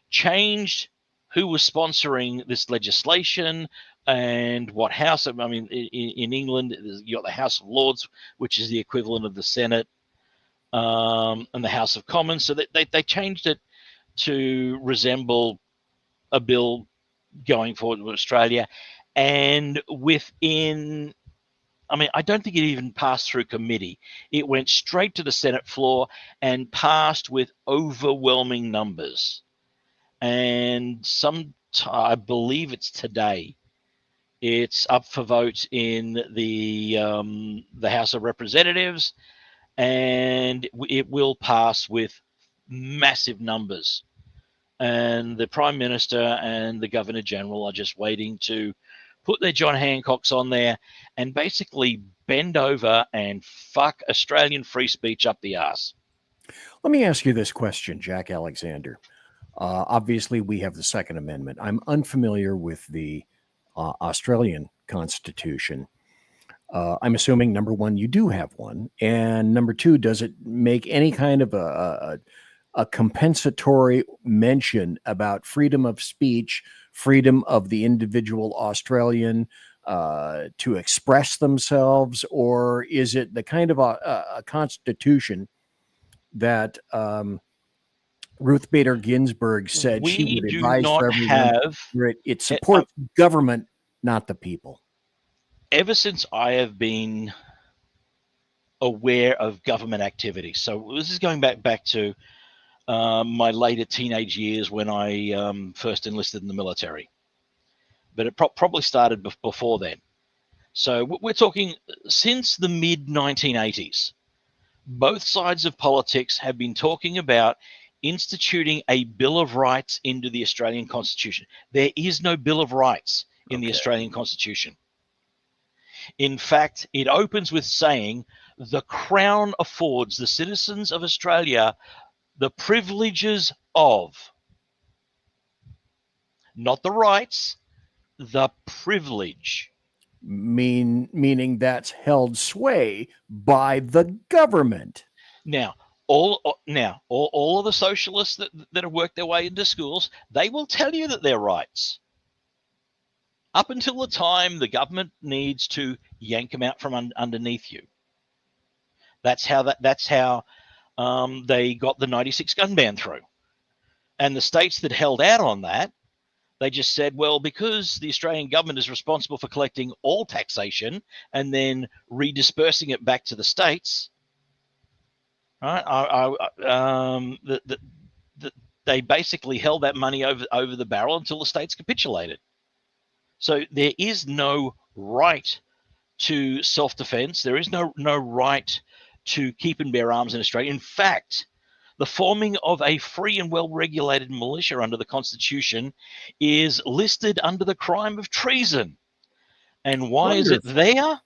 Speaker 5: changed who was sponsoring this legislation and what house. I mean, in England, you got the House of Lords, which is the equivalent of the Senate, and the House of Commons. So they changed it to resemble a bill going forward with Australia. And within, I mean, I don't think it even passed through committee. It went straight to the Senate floor and passed with overwhelming numbers. And I believe it's today, it's up for vote in the House of Representatives, and it will pass with massive numbers. And the Prime Minister and the Governor General are just waiting to put their John Hancocks on there and basically bend over and fuck Australian free speech up the arse.
Speaker 4: let me ask you this question, Jack Alexander. Obviously, we have the Second Amendment. I'm unfamiliar with the Australian Constitution. I'm assuming, number one, you do have one. And number two, does it make any kind of a compensatory mention about freedom of speech, freedom of the individual Australian to express themselves? Or is it the kind of a constitution that Ruth Bader Ginsburg said she
Speaker 5: We
Speaker 4: would
Speaker 5: do
Speaker 4: advise
Speaker 5: not
Speaker 4: for everyone,
Speaker 5: have,
Speaker 4: where it supports government, not the people?
Speaker 5: ever since I have been aware of government activity. So this is going back to my later teenage years when I first enlisted in the military. But it probably started before then. So we're talking since the mid-1980s. Both sides of politics have been talking about instituting a Bill of Rights into the Australian Constitution. There is no Bill of Rights in the Australian Constitution. In fact, it opens with saying, "The Crown affords the citizens of Australia the privileges of," not the rights, the privilege.
Speaker 4: Meaning that's held sway by the government.
Speaker 5: Now, all of the socialists that have worked their way into schools, they will tell you that they're rights. Up until the time the government needs to yank them out from underneath you. That's how they got the 96 gun ban through. And the states that held out on that, they just said, well, because the Australian government is responsible for collecting all taxation and then redispersing it back to the states, right? They basically held that money over the barrel until the states capitulated. So there is no right to self-defense. There is no right to keep and bear arms in Australia. In fact, the forming of a free and well-regulated militia under the Constitution is listed under the crime of treason. And why is it there?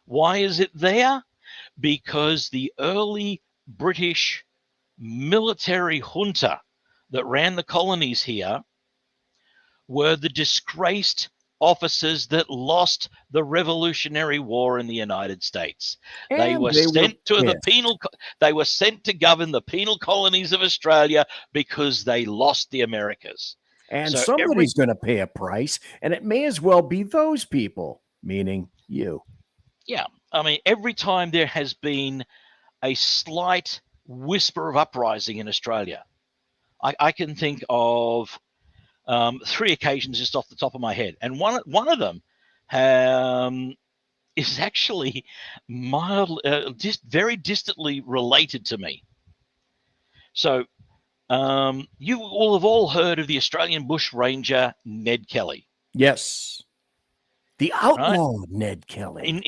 Speaker 5: Why is it there? Because the early British military junta that ran the colonies here were the disgraced officers that lost the Revolutionary War in the United States. They
Speaker 4: And
Speaker 5: were
Speaker 4: they were
Speaker 5: sent to the
Speaker 4: pissed.
Speaker 5: they were sent to govern the penal colonies of Australia because they lost the Americas.
Speaker 4: And
Speaker 5: So
Speaker 4: somebody's going to pay a price, and it may as well be those people, meaning you.
Speaker 5: Yeah, I mean, every time there has been a slight whisper of uprising in Australia, I can think of 3 occasions just off the top of my head, and one of them is actually just very distantly related to me. So you will have all heard of the Australian bush ranger Ned Kelly.
Speaker 4: Yes. The outlaw Ned Kelly.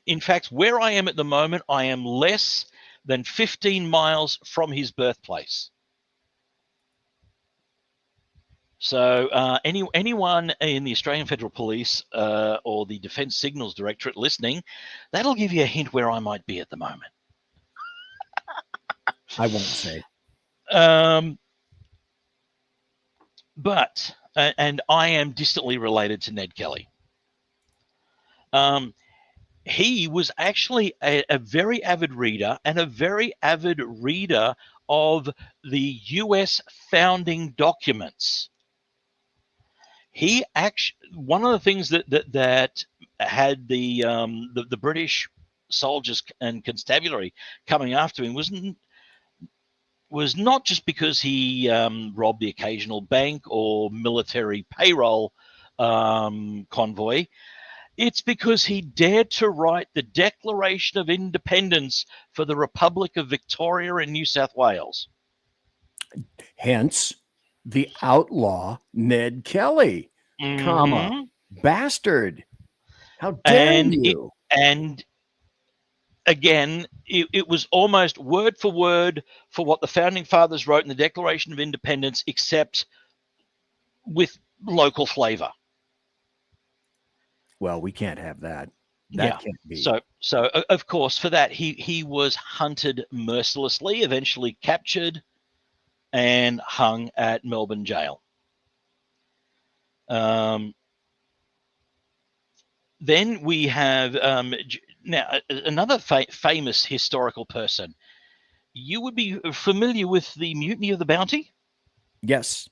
Speaker 5: In fact, where I am at the moment, I am less than 15 miles from his birthplace. So anyone in the Australian Federal Police or the Defence Signals Directorate listening, that'll give you a hint where I might be at the moment.
Speaker 4: I won't say.
Speaker 5: But and I am distantly related to Ned Kelly. He was actually a very avid reader and a very avid reader of the U.S. founding documents. He actually, one of the things that had the British soldiers and constabulary coming after him was not just because he robbed the occasional bank or military payroll convoy. It's because he dared to write the Declaration of Independence for the Republic of Victoria and New South Wales.
Speaker 4: Hence, the outlaw Ned Kelly, comma, bastard. How dare you?
Speaker 5: And again, it was almost word for word for what the Founding Fathers wrote in the Declaration of Independence, except with local flavor.
Speaker 4: Well, we can't have that.
Speaker 5: That
Speaker 4: can't be.
Speaker 5: So of course, for that, he was hunted mercilessly, eventually captured and hung at Melbourne jail. Then we have now another famous historical person. You would be familiar with the Mutiny of the Bounty?
Speaker 4: Yes.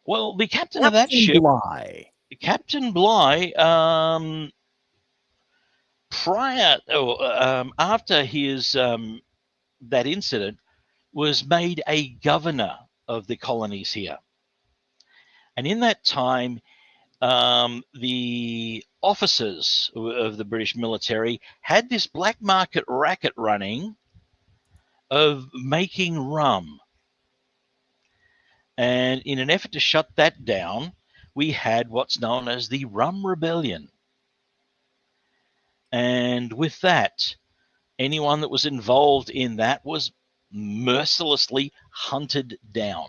Speaker 5: Well, the captain of that ship,
Speaker 4: Bligh.
Speaker 5: Captain Bligh, after his that incident, was made a governor of the colonies here. And in that time, the officers of the British military had this black market racket running of making rum. And in an effort to shut that down, we had what's known as the Rum Rebellion. And with that, anyone that was involved in that was mercilessly hunted down.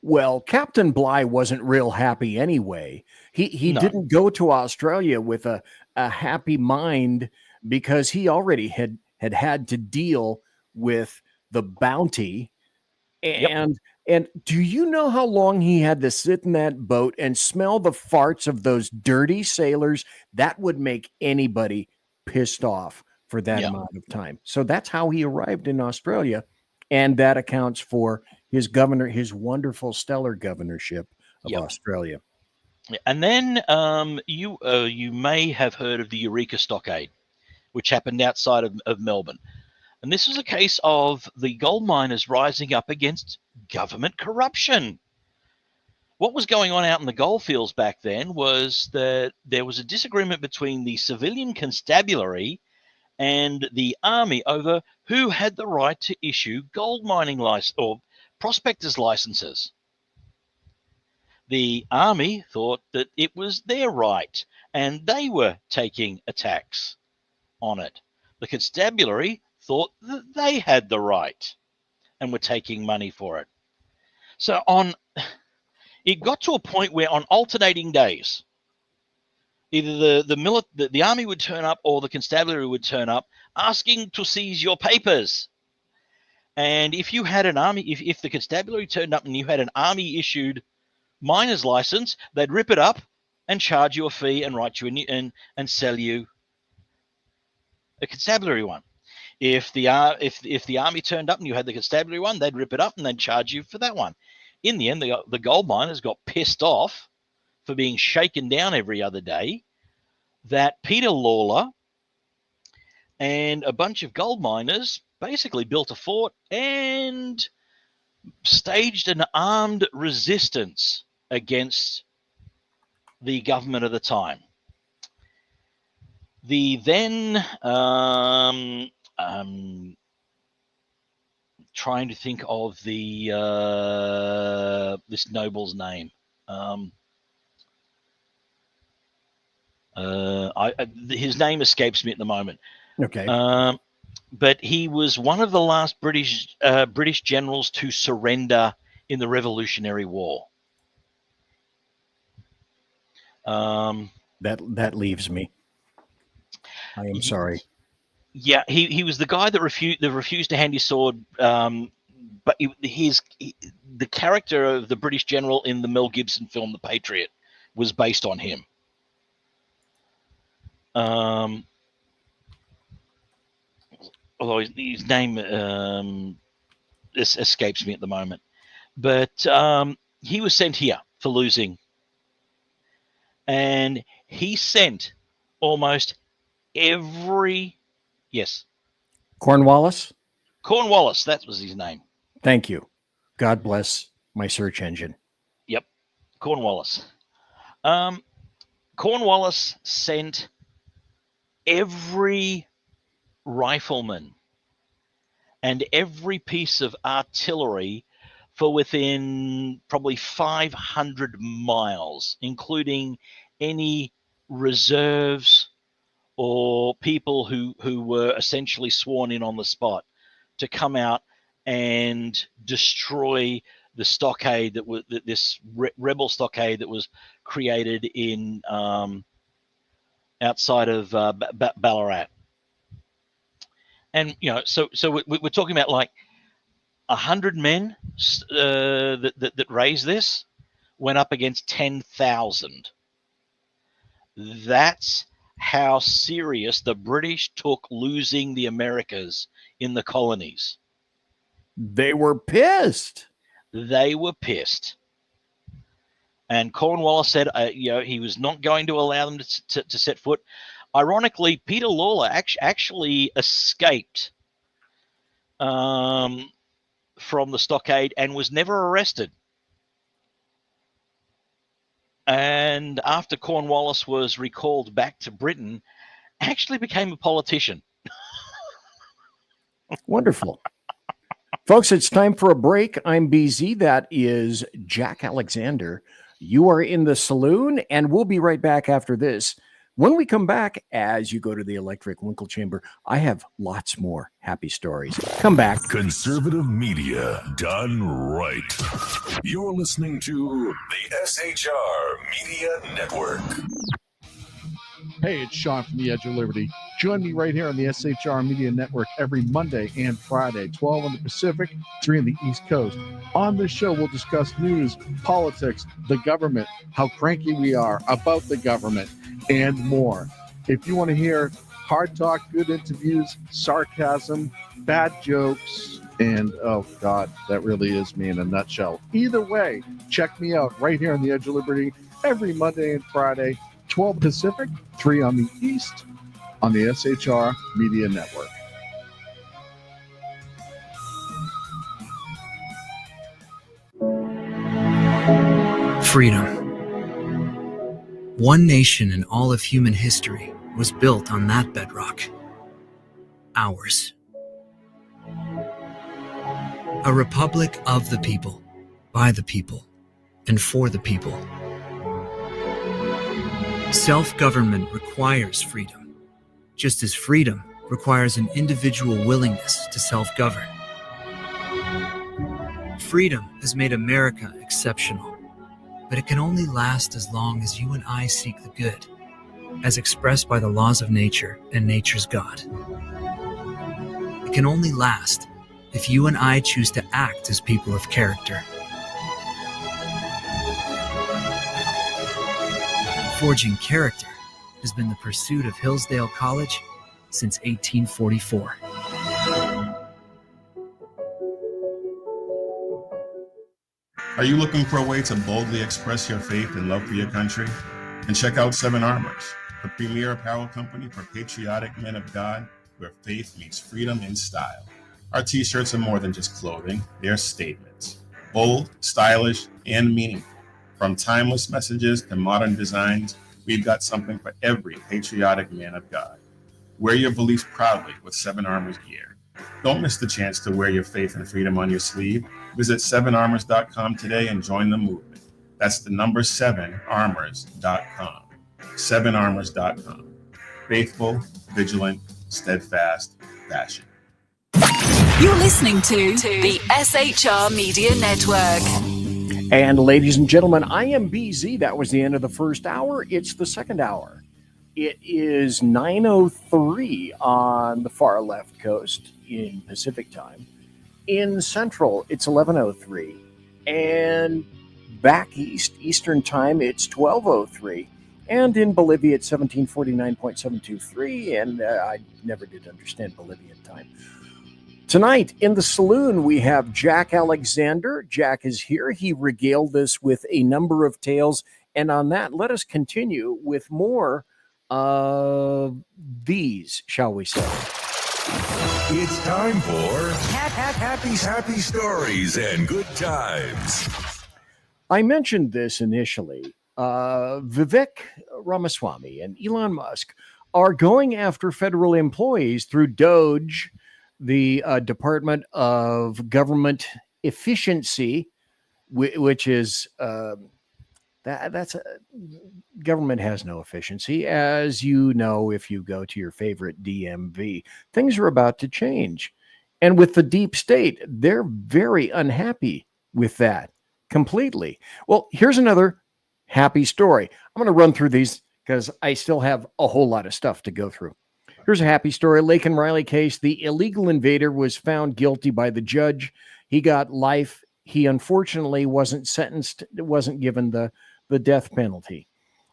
Speaker 4: Well, Captain Bligh wasn't real happy anyway. He didn't go to Australia with a happy mind because he already had to deal with the bounty. And do you know how long he had to sit in that boat and smell the farts of those dirty sailors? That would make anybody pissed off for that amount of time. So that's how he arrived in Australia. And that accounts for his wonderful, stellar governorship of Australia.
Speaker 5: And then you may have heard of the Eureka Stockade, which happened outside of Melbourne. And this was a case of the gold miners rising up against government corruption. What was going on out in the gold fields back then was that there was a disagreement between the civilian constabulary and the army over who had the right to issue gold mining license or prospectors licenses. The army thought that it was their right and they were taking a tax on it. The constabulary thought that they had the right and were taking money for it. So it got to a point where on alternating days, either the army would turn up or the constabulary would turn up asking to seize your papers. And if you had an army, if the constabulary turned up and you had an army issued miner's license, they'd rip it up and charge you a fee and write you a new, and sell you a constabulary one. If the army turned up and you had the constabulary one, they'd rip it up and they'd charge you for that one. In the end, the gold miners got pissed off for being shaken down every other day that Peter Lawler and a bunch of gold miners basically built a fort and staged an armed resistance against the government of the time. The then trying to think of the this noble's name. His name escapes me at the moment.
Speaker 4: Okay.
Speaker 5: But he was one of the last British generals to surrender in the Revolutionary War.
Speaker 4: That leaves me. I am sorry.
Speaker 5: Yeah, he was the guy that refused to hand his sword. But the character of the British general in the Mel Gibson film The Patriot was based on him. Although his name escapes me at the moment, but he was sent here for losing, and he sent almost every
Speaker 4: Cornwallis?
Speaker 5: Cornwallis, that was his name.
Speaker 4: Thank you. God bless my search engine.
Speaker 5: Yep, Cornwallis. Cornwallis sent every rifleman and every piece of artillery for within probably 500 miles, including any reserves or people who were essentially sworn in on the spot to come out and destroy the stockade that was this rebel stockade that was created in outside of Ballarat. And so we're talking about like 100 men that raised this went up against 10,000. That's how serious the British took losing the Americas in the colonies.
Speaker 4: They were pissed.
Speaker 5: They were pissed. And Cornwallis said, he was not going to allow them to set foot. Ironically, Peter Lawler actually escaped from the stockade and was never arrested. And after Cornwallis was recalled back to Britain, actually became a politician.
Speaker 4: Wonderful. Folks, it's time for a break. I'm BZ. That is Jack Alexander. You are in the saloon, and we'll be right back after this. When we come back, as you go to the electric winkle chamber, I have lots more happy stories. Come back.
Speaker 17: Conservative media done right. You're listening to the SHR Media Network.
Speaker 20: Hey, it's Sean from the Edge of Liberty. Join me right here on the SHR Media Network every Monday and Friday, 12 on the Pacific, 3 on the East Coast. On this show, we'll discuss news, politics, the government, how cranky we are about the government, and more. If you want to hear hard talk, good interviews, sarcasm, bad jokes, and oh God, that really is me in a nutshell. Either way, check me out right here on the Edge of Liberty every Monday and Friday, 12 Pacific, 3 on the East, on the SHR Media Network.
Speaker 21: Freedom. One nation in all of human history was built on that bedrock. Ours. A republic of the people, by the people, and for the people. Self-government requires freedom, just as freedom requires an individual willingness to self-govern. Freedom has made America exceptional, but it can only last as long as you and I seek the good, as expressed by the laws of nature and nature's God. It can only last if you and I choose to act as people of character. Forging character has been the pursuit of Hillsdale College since 1844.
Speaker 2: Are you looking for a way to boldly express your faith and love for your country? And check out Seven Armors, the premier apparel company for patriotic men of God, where faith meets freedom in style. Our t-shirts are more than just clothing, they're statements. Bold, stylish, and meaningful. From timeless messages to modern designs, we've got something for every patriotic man of God. Wear your beliefs proudly with Seven Armors gear. Don't miss the chance to wear your faith and freedom on your sleeve. Visit 7armors.com today and join the movement. That's the number 7armors.com. 7armors.com. Faithful, vigilant, steadfast, fashion.
Speaker 19: You're listening to the SHR Media Network.
Speaker 4: And ladies and gentlemen, I am BZ. That was the end of the first hour. It's the second hour. It is 9:03 on the far left coast in Pacific time. In Central, it's 11:03. And back east, Eastern time, it's 12:03. And in Bolivia, it's 1749.723. And I never did understand Bolivian time. Tonight in the saloon, we have Jack Alexander. Jack is here. He regaled us with a number of tales. And on that, let us continue with more of these, shall we say.
Speaker 17: It's time for happy stories and good times.
Speaker 4: I mentioned this initially. Vivek Ramaswamy and Elon Musk are going after federal employees through DOGE, the Department of Government Efficiency, which is government has no efficiency. As you know, if you go to your favorite DMV, things are about to change. And with the deep state, they're very unhappy with that completely. Well, here's another happy story. I'm going to run through these because I still have a whole lot of stuff to go through. Here's a happy story. Lake and Riley case. The illegal invader was found guilty by the judge. He got life. He unfortunately wasn't sentenced, wasn't given the death penalty.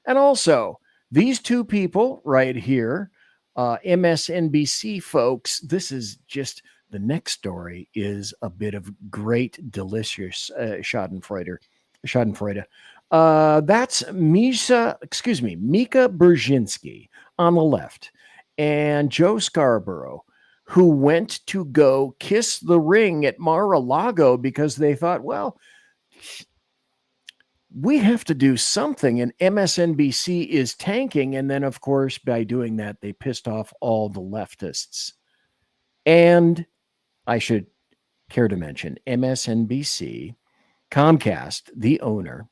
Speaker 4: And also, these two people right here, MSNBC folks, this is just, the next story is a bit of great, delicious schadenfreude. That's Mika Brzezinski on the left. And Joe Scarborough, who went to go kiss the ring at Mar-a-Lago because they thought, well, we have to do something, and MSNBC is tanking. And then, of course, by doing that, they pissed off all the leftists. And I should care to mention MSNBC, Comcast, the owner,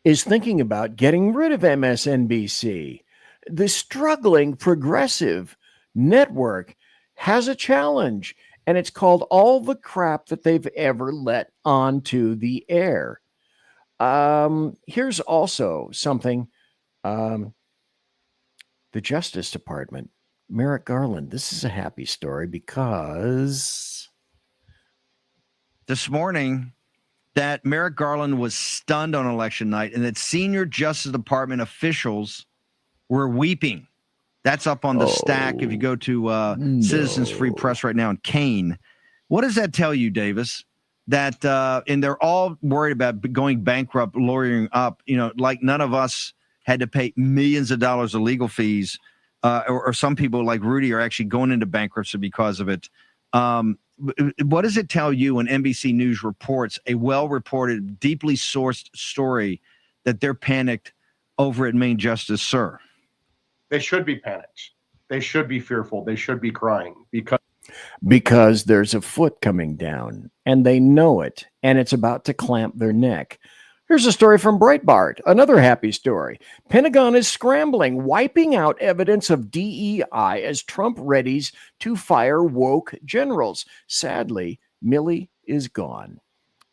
Speaker 4: is thinking about getting rid of MSNBC. The struggling progressive network has a challenge, and it's called all the crap that they've ever let onto the air. Here's also something, the Justice Department, Merrick Garland. This is a happy story because
Speaker 22: this morning that Merrick Garland was stunned on election night and that senior Justice Department officials were weeping. That's up on the stack if you go to Citizens Free Press right now in Kane. What does that tell you, Davis? That and they're all worried about going bankrupt, lawyering up. You know, like none of us had to pay millions of dollars of legal fees, or some people like Rudy are actually going into bankruptcy because of it. What does it tell you when NBC News reports a well-reported, deeply sourced story that they're panicked over at Main Justice Sir?
Speaker 23: They should be panicked. They should be fearful. They should be crying
Speaker 4: because there's a foot coming down and they know it, and it's about to clamp their neck. Here's a story from Breitbart, another happy story. Pentagon is scrambling, wiping out evidence of DEI as Trump readies to fire woke generals. Sadly, Milley is gone,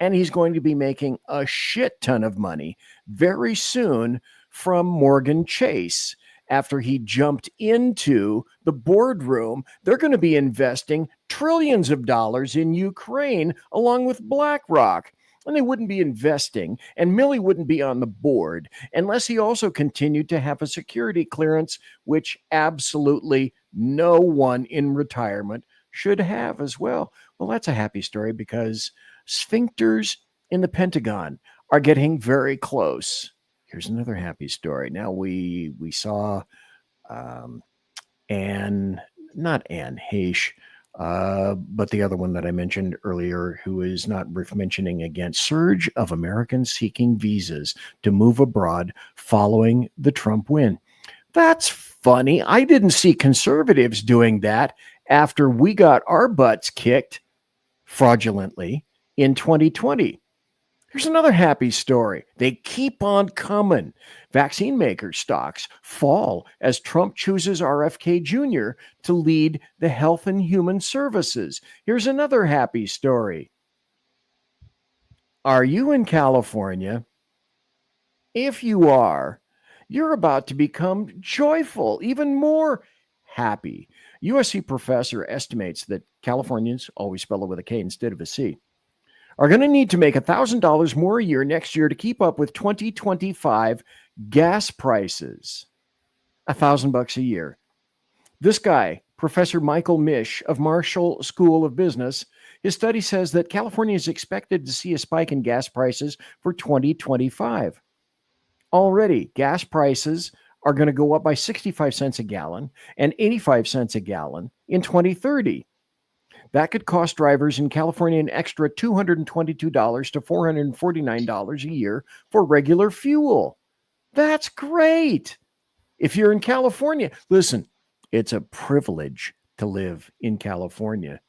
Speaker 4: and he's going to be making a shit ton of money very soon from Morgan Chase. After he jumped into the boardroom, they're going to be investing trillions of dollars in Ukraine along with BlackRock. and they wouldn't be investing, and Milley wouldn't be on the board unless he also continued to have a security clearance, which absolutely no one in retirement should have as well. Well, that's a happy story because sphincters in the Pentagon are getting very close. Here's another happy story. Now we saw not Anne Heche, but the other one that I mentioned earlier, who is not worth mentioning again, surge of Americans seeking visas to move abroad following the Trump win. That's funny. I didn't see conservatives doing that after we got our butts kicked fraudulently in 2020. Here's another happy story. They keep on coming. Vaccine maker stocks fall as Trump chooses RFK Jr. to lead the Health and Human Services. Here's another happy story. Are you in California? If you are, you're about to become joyful, even more happy. USC professor estimates that Californians, always spell it with a K instead of a C, are going to need to make $1,000 more a year next year to keep up with 2025 gas prices. $1,000 a year. This guy, Professor Michael Misch of Marshall School of Business, his study says that California is expected to see a spike in gas prices for 2025. Already, gas prices are going to go up by 65 cents a gallon and 85 cents a gallon in 2030. That could cost drivers in California an extra $222 to $449 a year for regular fuel. That's great. If you're in California, listen, it's a privilege to live in California.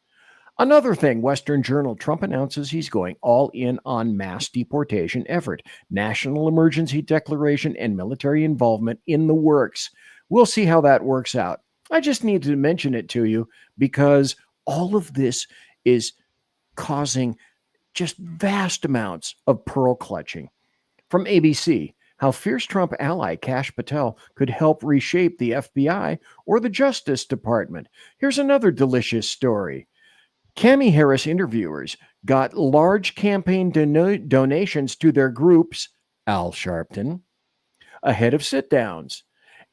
Speaker 4: Another thing, Western Journal, Trump announces he's going all in on mass deportation effort, national emergency declaration, and military involvement in the works. We'll see how that works out. I just need to mention it to you because all of this is causing just vast amounts of pearl clutching. From ABC, how fierce Trump ally Kash Patel could help reshape the FBI or the Justice Department. Here's another delicious story. Cami Harris interviewers got large campaign donations to their groups, Al Sharpton, ahead of sit-downs.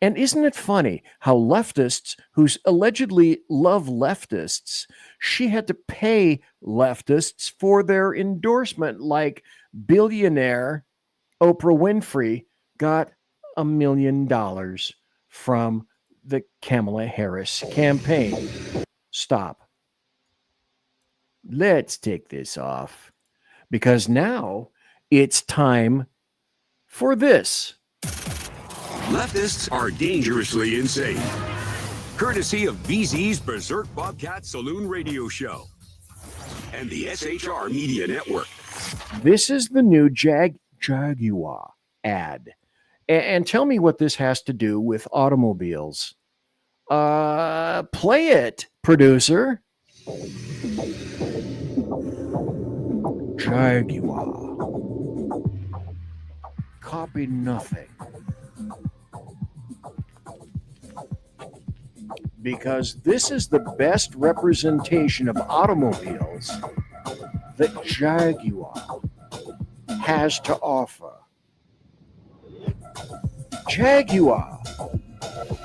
Speaker 4: And isn't it funny how leftists who allegedly love leftists, she had to pay leftists for their endorsement, like billionaire Oprah Winfrey got $1 million from the Kamala Harris campaign. Stop. Let's take this off because now it's time for this.
Speaker 14: Leftists are dangerously insane. Courtesy of BZ's Berserk Bobcat Saloon radio show and the SHR Media Network.
Speaker 4: This is the new Jaguar ad. And tell me what this has to do with automobiles. Play it, producer. Jaguar. Copy nothing. Because this is the best representation of automobiles that Jaguar has to offer. Jaguar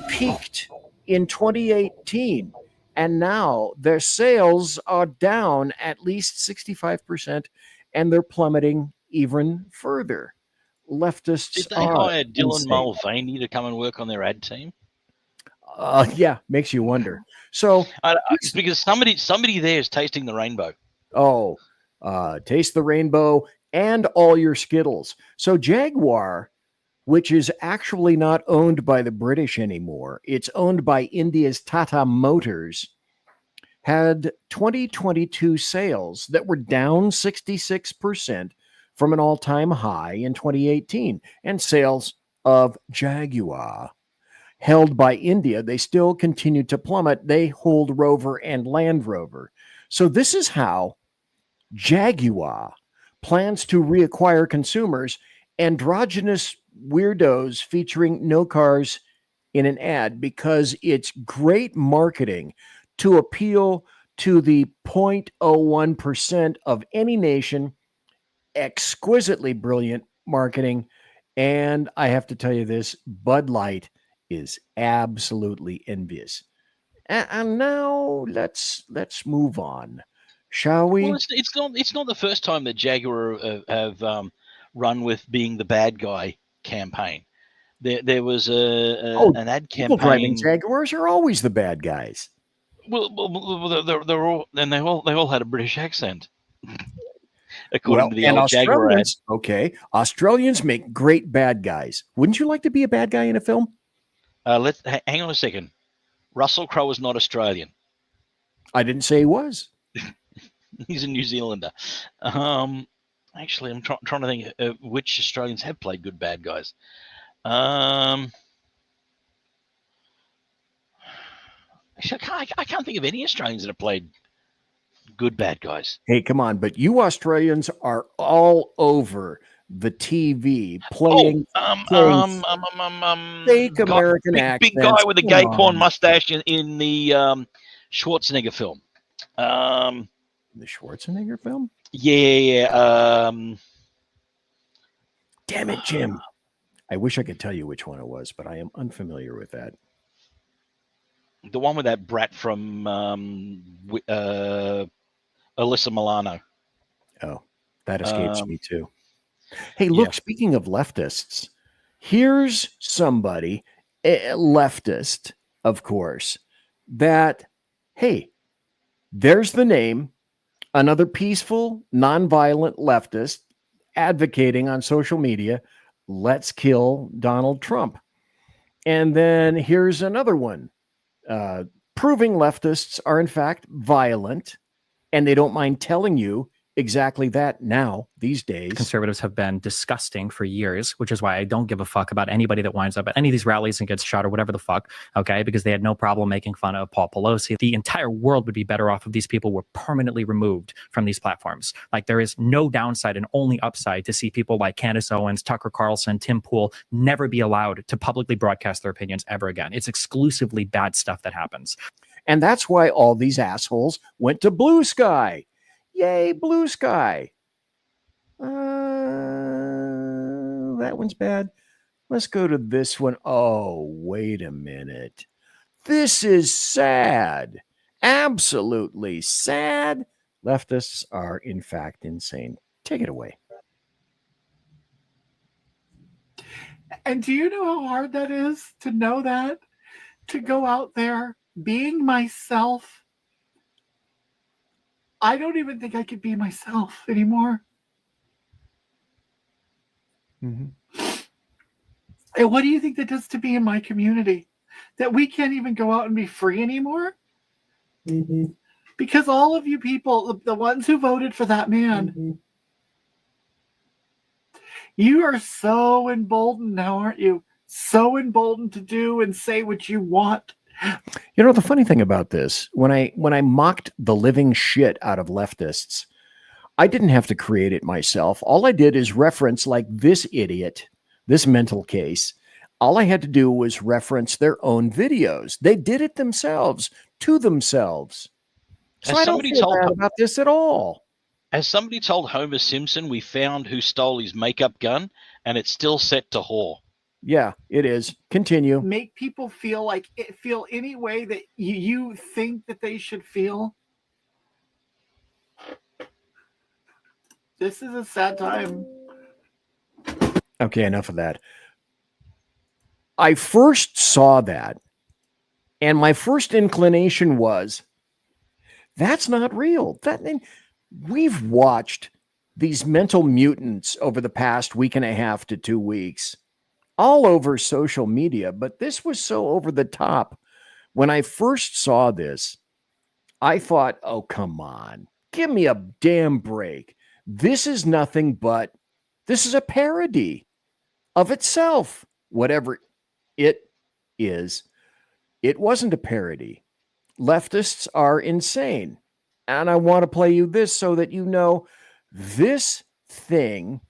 Speaker 4: peaked in 2018, and now their sales are down at least 65%, and they're plummeting even further. Leftists
Speaker 5: Did they
Speaker 4: are
Speaker 5: hire Dylan
Speaker 4: insane.
Speaker 5: Mulvaney to come and work on their ad team?
Speaker 4: Yeah, makes you wonder. So,
Speaker 5: because somebody there is tasting the rainbow.
Speaker 4: Taste the rainbow and all your Skittles. So Jaguar, which is actually not owned by the British anymore, it's owned by India's Tata Motors, had 2022 sales that were down 66% from an all-time high in 2018. And sales of Jaguar, held by India, they still continue to plummet. They hold Rover and Land Rover. So this is how Jaguar plans to reacquire consumers, androgynous weirdos featuring no cars in an ad, because it's great marketing to appeal to the 0.01% of any nation exquisitely brilliant marketing. And I have to tell you this, Bud Light is absolutely envious. And now let's move on, shall we?
Speaker 5: Well, it's not the first time that Jaguar have run with being the bad guy campaign. There was an ad
Speaker 4: People driving
Speaker 5: campaign.
Speaker 4: Jaguars are always the bad guys.
Speaker 5: Well, they're all, and they all had a British accent, according to the
Speaker 4: and
Speaker 5: old Jaguar ad.
Speaker 4: Australians, okay, Australians make great bad guys. Wouldn't you like to be a bad guy in a film?
Speaker 5: Let's hang on a second. Russell Crowe is not Australian.
Speaker 4: I didn't say he was.
Speaker 5: He's a New Zealander. Actually, I'm trying to think which Australians have played good bad guys. Actually, I can't think of any Australians that have played good bad guys.
Speaker 4: Hey, come on. But you Australians are all over the TV playing fake American accents.
Speaker 5: Big guy with a gay porn mustache in the Schwarzenegger film.
Speaker 4: The Schwarzenegger film?
Speaker 5: Yeah.
Speaker 4: Damn it, Jim. I wish I could tell you which one it was, but I am unfamiliar with that.
Speaker 5: The one with that brat from Alyssa Milano.
Speaker 4: Oh, that escapes me too. Hey, look, speaking of leftists, here's somebody, a leftist, of course, that, hey, there's the name, another peaceful, nonviolent leftist advocating on social media, let's kill Donald Trump. And then here's another one, proving leftists are in fact violent, and they don't mind telling you exactly that now, these days.
Speaker 3: Conservatives have been disgusting for years, which is why I don't give a fuck about anybody that winds up at any of these rallies and gets shot or whatever the fuck, okay? Because they had no problem making fun of Paul Pelosi. The entire world would be better off if these people were permanently removed from these platforms. Like, there is no downside and only upside to see people like Candace Owens, Tucker Carlson, Tim Pool never be allowed to publicly broadcast their opinions ever again. It's exclusively bad stuff that happens.
Speaker 4: And that's why all these assholes went to Blue Sky. Yay, Blue Sky. That one's bad. Let's go to this one. Oh, wait a minute. This is sad. Absolutely sad. Leftists are, in fact, insane. Take it away.
Speaker 7: And do you know how hard that is to know that? To go out there being myself. I don't even think I could be myself anymore.
Speaker 4: Mm-hmm.
Speaker 7: And what do you think that does to me in my community? That we can't even go out and be free anymore?
Speaker 4: Mm-hmm.
Speaker 7: Because all of you people, the ones who voted for that man, you are so emboldened now, aren't you? So emboldened to do and say what you want.
Speaker 4: You know, the funny thing about this, when I mocked the living shit out of leftists, I didn't have to create it myself. All I did is reference, like, this idiot, this mental case. All I had to do was reference their own videos. They did it themselves, to themselves. So I don't feel bad about this at all.
Speaker 5: As somebody told Homer Simpson, we found who stole his makeup gun, and it's still set to whore.
Speaker 4: Yeah, it is. Continue.
Speaker 7: Make people feel any way that you think that they should feel. This is a sad time.
Speaker 4: Okay, enough of that. I first saw that, and my first inclination was, that's not real. We've watched these mental mutants over the past week and a half to 2 weeks. All over social media, but this was so over the top. When I first saw this, I thought, oh, come on, give me a damn break. This is nothing but, this is a parody of itself, whatever it is. It wasn't a parody. Leftists are insane. And I want to play you this so that you know this thing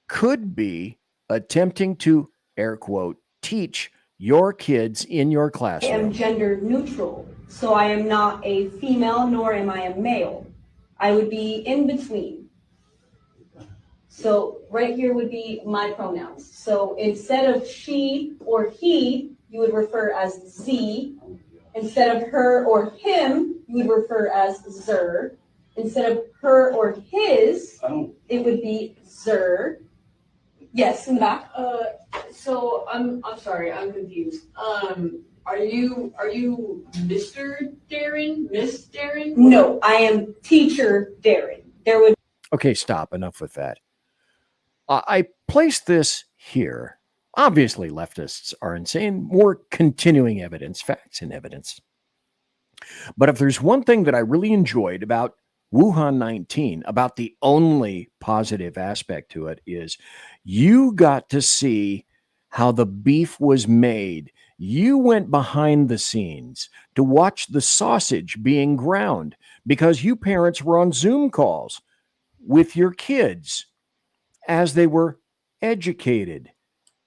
Speaker 4: could be attempting to, air quote, teach your kids in your
Speaker 8: I
Speaker 4: classroom.
Speaker 8: am gender neutral, so I am not a female nor am I a male. I would be in between. So right here would be my pronouns. So instead of she or he, you would refer as z. Instead of her or him, you would refer as zer. Instead of her or his, it would be zer. Yes, in the back.
Speaker 9: So I'm sorry, I'm confused. Are you Mr. Darren? Miss Darren?
Speaker 8: No, I am teacher Darren. There would.
Speaker 4: Okay, stop. Enough with that. I placed this here. Obviously, leftists are insane. More continuing evidence, facts and evidence. But if there's one thing that I really enjoyed about Wuhan 19, about the only positive aspect to it, is you got to see how the beef was made. You went behind the scenes to watch the sausage being ground because you parents were on Zoom calls with your kids as they were educated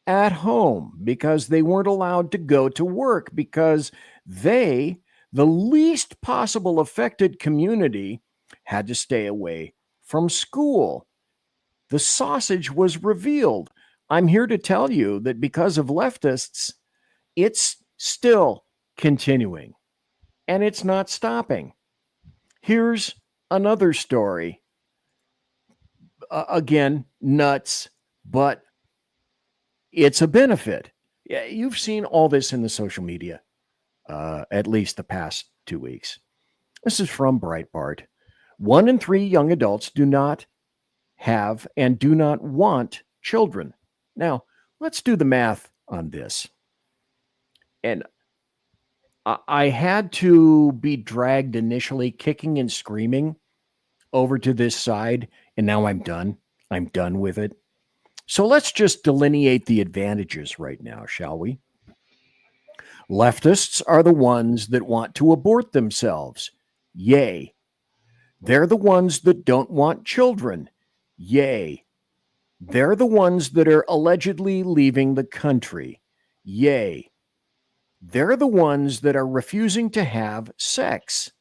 Speaker 4: at home because they weren't allowed to go to work because they, the least possible affected community, had to stay away from school. The sausage was revealed. I'm here to tell you that because of leftists, it's still continuing and it's not stopping. Here's another story. Again, nuts, but it's a benefit. Yeah, you've seen all this in the social media, at least the past 2 weeks. This is from Breitbart. 1 in 3 young adults do not have and do not want children. Now, let's do the math on this. And I had to be dragged initially kicking and screaming over to this side, and now I'm done. I'm done with it. So let's just delineate the advantages right now, shall we? Leftists are the ones that want to abort themselves. Yay. They're the ones that don't want children. Yay. They're the ones that are allegedly leaving the country. Yay. They're the ones that are refusing to have sex.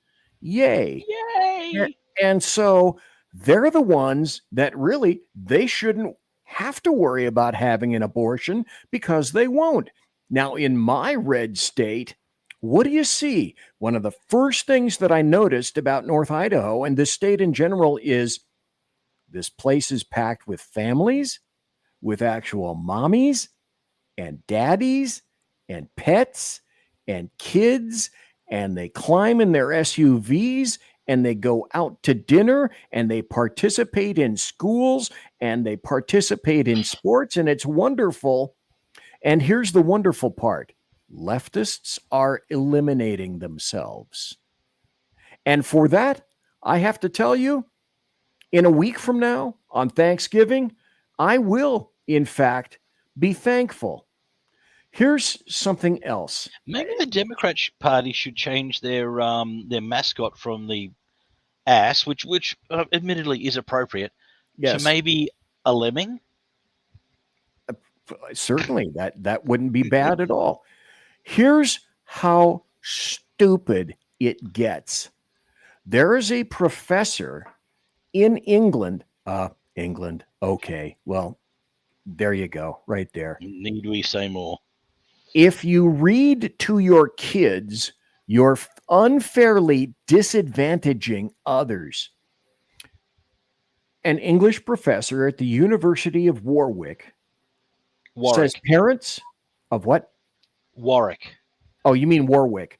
Speaker 4: Yay.
Speaker 5: Yay.
Speaker 4: And so they're the ones that really, they shouldn't have to worry about having an abortion because they won't. Now, in my red state, what do you see? One of the first things that I noticed about North Idaho and this state in general is this place is packed with families, with actual mommies and daddies and pets and kids, and they climb in their SUVs and they go out to dinner and they participate in schools and they participate in sports, and it's wonderful. And here's the wonderful part. Leftists are eliminating themselves. And for that, I have to tell you, in a week from now, on Thanksgiving, I will, in fact, be thankful. Here's something else.
Speaker 5: Maybe the Democrat Party should change their mascot from the ass, which admittedly is appropriate,
Speaker 4: Yes.
Speaker 5: to maybe a lemming.
Speaker 4: Certainly, that wouldn't be bad at all. Here's how stupid it gets. There is a professor in England. England. Okay, well, there you go, right there.
Speaker 5: Need we say more?
Speaker 4: If you read to your kids, you're unfairly disadvantaging others. An English professor at the University of Warwick says parents of what?
Speaker 5: Warwick.
Speaker 4: Oh, you mean Warwick,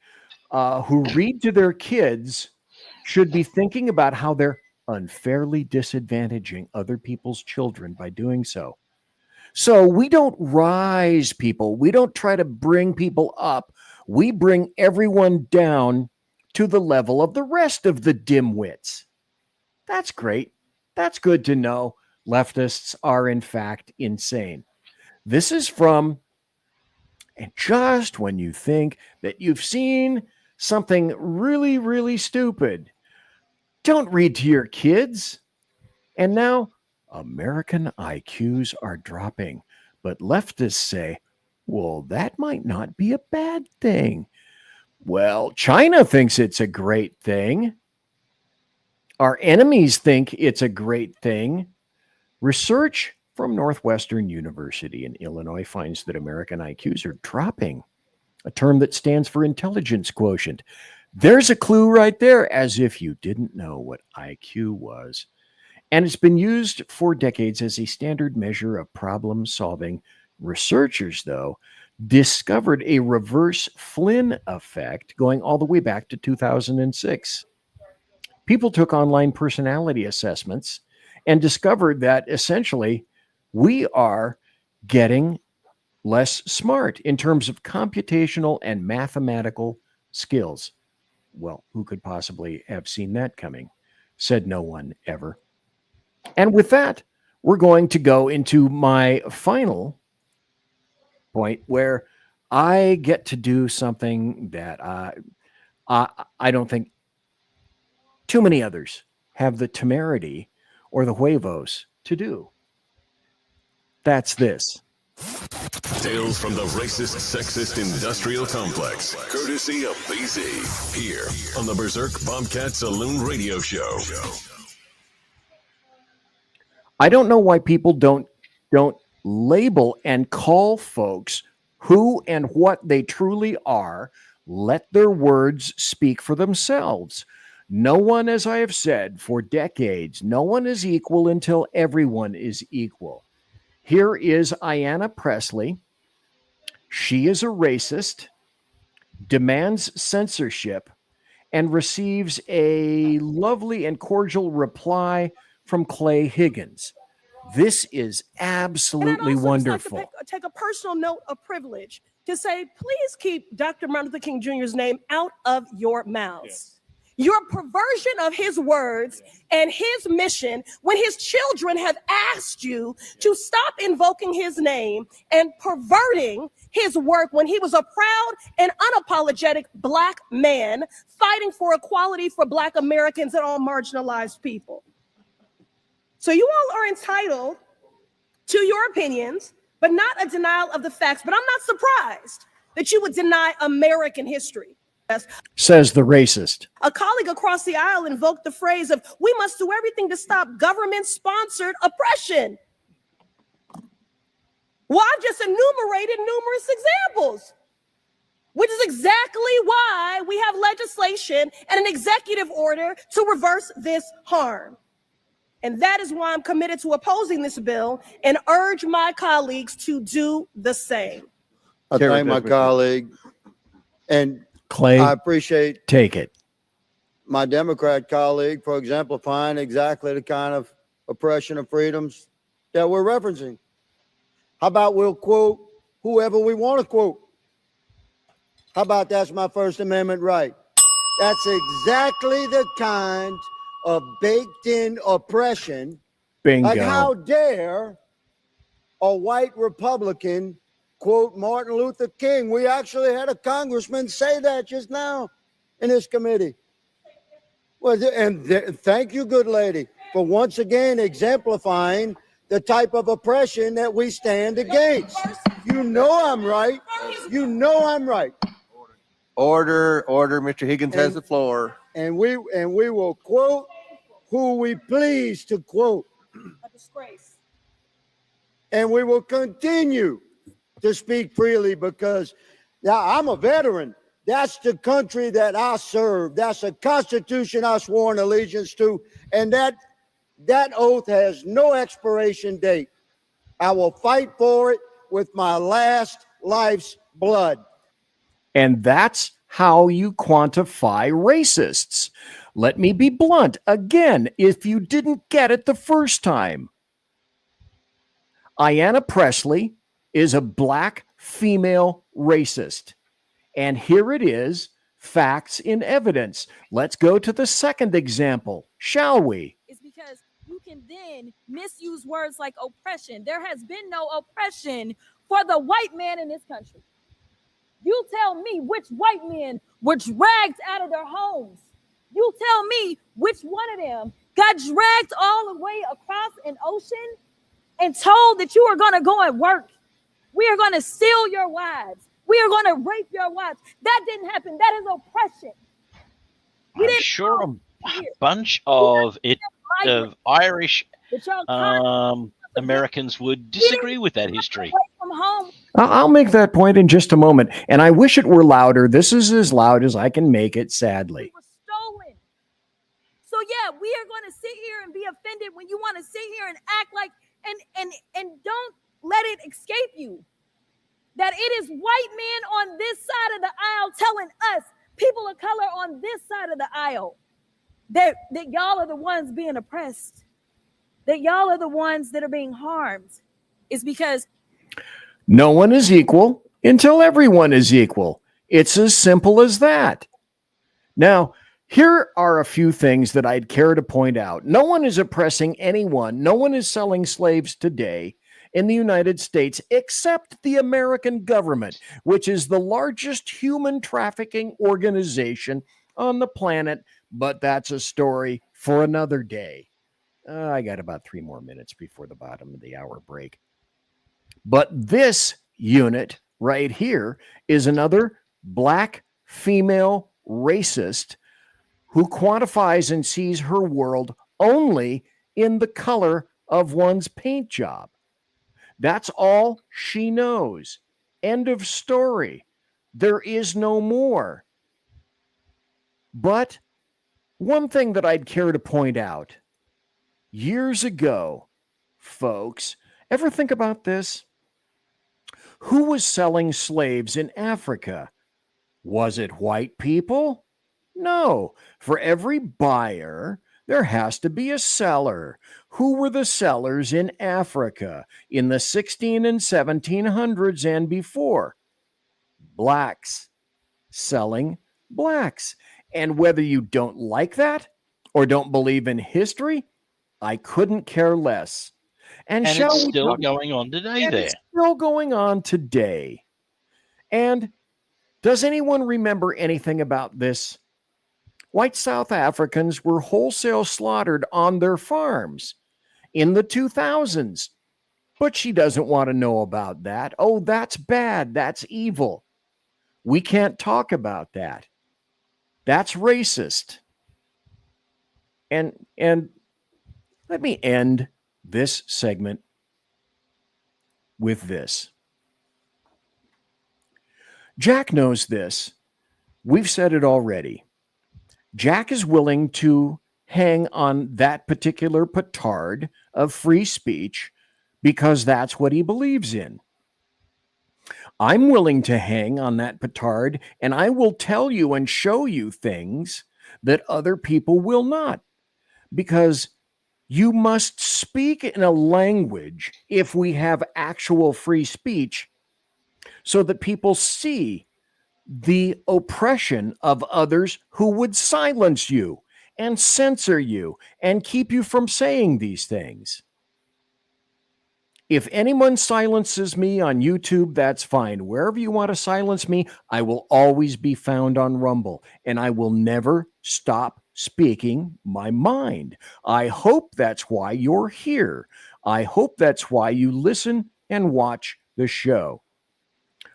Speaker 4: who read to their kids should be thinking about how they're unfairly disadvantaging other people's children by doing so. So we don't rise people. We don't try to bring people up. We bring everyone down to the level of the rest of the dimwits. That's great. That's good to know. Leftists are, in fact, insane. This is from, and just when you think that you've seen something really, really stupid, don't read to your kids. And now, American IQs are dropping, but leftists say, well, that might not be a bad thing. Well, China thinks it's a great thing. Our enemies think it's a great thing. Research from Northwestern University in Illinois finds that American IQs are dropping, a term that stands for intelligence quotient. There's a clue right there, as if you didn't know what IQ was. And it's been used for decades as a standard measure of problem solving. Researchers, though, discovered a reverse Flynn effect going all the way back to 2006. People took online personality assessments and discovered that essentially we are getting less smart in terms of computational and mathematical skills. Well, who could possibly have seen that coming? Said no one ever. And with that, we're going to go into my final point where I get to do something that I don't think too many others have the temerity or the huevos to do. That's this.
Speaker 17: Tales from the racist, sexist industrial complex, courtesy of BZ, here on the Berserk Bobcat Saloon radio show.
Speaker 4: I don't know why people don't label and call folks who and what they truly are. Let their words speak for themselves. No one, as I have said for decades, no one is equal until everyone is equal. Here is Ayanna Pressley. She is a racist, demands censorship, and receives a lovely and cordial reply from Clay Higgins. This is absolutely wonderful.
Speaker 11: Like to take a personal note of privilege to say, please keep Dr. Martin Luther King Jr.'s name out of your mouths. Yes. Your perversion of his words and his mission when his children have asked you to stop invoking his name and perverting his work when he was a proud and unapologetic Black man fighting for equality for Black Americans and all marginalized people. So you all are entitled to your opinions, but not a denial of the facts. But I'm not surprised that you would deny American history.
Speaker 4: Says the racist.
Speaker 11: A colleague across the aisle invoked the phrase of, we must do everything to stop government-sponsored oppression. Well, I've just enumerated numerous examples, which is exactly why we have legislation and an executive order to reverse this harm. And that is why I'm committed to opposing this bill and urge my colleagues to do the same.
Speaker 12: I thank my colleague, and
Speaker 4: Clay,
Speaker 12: I appreciate
Speaker 4: take it.
Speaker 12: My Democrat colleague for exemplifying exactly the kind of oppression of freedoms that we're referencing. How about we'll quote whoever we want to quote? How about that's my First Amendment right? That's exactly the kind of baked-in oppression.
Speaker 4: Bingo.
Speaker 12: Like, how dare a white Republican quote Martin Luther King? We actually had a congressman say that just now in this committee. Well, thank you, good lady, for once again exemplifying the type of oppression that we stand against. You know I'm right. You know I'm right.
Speaker 13: Order. Mr. Higgins has the floor.
Speaker 12: And we will quote who we please to quote.
Speaker 11: A disgrace.
Speaker 12: And we will continue to speak freely because I'm a veteran. That's the country that I serve. That's a constitution I swore an allegiance to. And that oath has no expiration date. I will fight for it with my last life's blood.
Speaker 4: And that's how you quantify racists. Let me be blunt again, if you didn't get it the first time. Ayanna Pressley is a Black female racist. And here it is, facts in evidence. Let's go to the second example, shall we?
Speaker 24: It's because you can then misuse words like oppression. There has been no oppression for the white man in this country. You tell me which white men were dragged out of their homes. You tell me which one of them got dragged all the way across an ocean and told that you are going to go and work. We are going to steal your wives. We are going to rape your wives. That didn't happen. That is oppression.
Speaker 5: I'm sure a bunch of it of Irish
Speaker 24: But y'all
Speaker 5: Americans would disagree with that history.
Speaker 24: from home.
Speaker 4: I'll make that point in just a moment. And I wish it were louder. This is as loud as I can make it, sadly.
Speaker 24: Stolen. So yeah, we are going to sit here and be offended when you want to sit here and act like and don't let it escape you that it is white men on this side of the aisle telling us, people of color on this side of the aisle, that y'all are the ones being oppressed, that y'all are the ones that are being harmed. It's because
Speaker 4: no one is equal until everyone is equal. It's as simple as that. Now, here are a few things that I'd care to point out. No one is oppressing anyone. No one is selling slaves today in the United States except the American government, which is the largest human trafficking organization on the planet. But that's a story for another day. I got about 3 more minutes before the bottom of the hour break. But this unit right here is another black female racist who quantifies and sees her world only in the color of one's paint job. That's all she knows. End of story. There is no more. But one thing that I'd care to point out, years ago, folks, ever think about this? Who was selling slaves in Africa? Was it white people? No. For every buyer, there has to be a seller. Who were the sellers in Africa in the 16 and 1700s and before? Blacks selling blacks. And whether you don't like that or don't believe in history, I couldn't care less. And
Speaker 5: it's still going on today there.
Speaker 4: It's still going on today. And does anyone remember anything about this? White South Africans were wholesale slaughtered on their farms in the 2000s. But she doesn't want to know about that. Oh, that's bad. That's evil. We can't talk about that. That's racist. And let me end this segment with this. Jack knows this. We've said it already. Jack is willing to hang on that particular petard of free speech because that's what he believes in. I'm willing to hang on that petard, and I will tell you and show you things that other people will not, because you must speak in a language, if we have actual free speech, so that people see the oppression of others who would silence you and censor you and keep you from saying these things. If anyone silences me on YouTube, that's fine. Wherever you want to silence me, I will always be found on Rumble, and I will never stop speaking my mind. I hope that's why you're here. I hope that's why you listen and watch the show.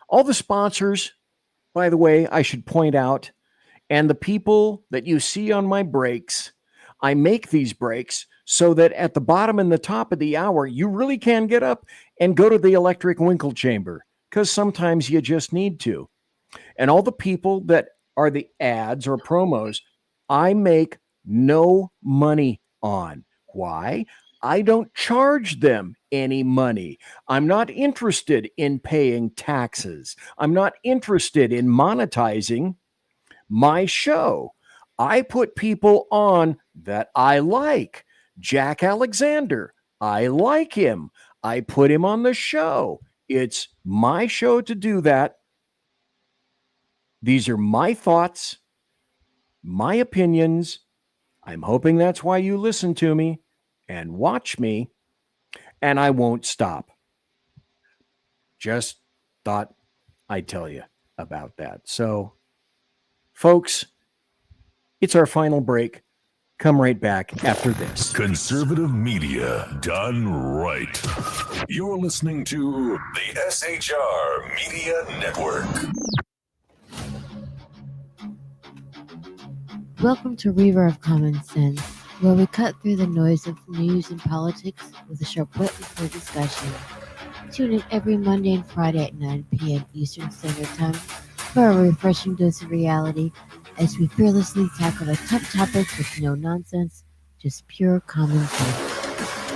Speaker 4: All the sponsors, by the way, I should point out, and the people that you see on my breaks, I make these breaks so that at the bottom and the top of the hour, you really can get up and go to the electric winkle chamber, because sometimes you just need to. And all the people that are the ads or promos, I make no money on. Why? I don't charge them any money. I'm not interested in paying taxes. I'm not interested in monetizing my show. I put people on that I like. Jack Alexander, I like him. I put him on the show. It's my show to do that. These are my thoughts, my opinions. I'm hoping that's why you listen to me and watch me, and I won't stop. Just thought I'd tell you about that. So, folks, it's our final break. Come right back after this.
Speaker 17: Conservative media done right. You're listening to the SHR Media Network.
Speaker 1: Welcome to Reaver of Common Sense. where we cut through the noise of news and politics with a sharp wit and clear discussion. Tune in every Monday and Friday at 9 p.m. Eastern Standard Time for a refreshing dose of reality as we fearlessly tackle the tough topics with no nonsense, just pure common sense.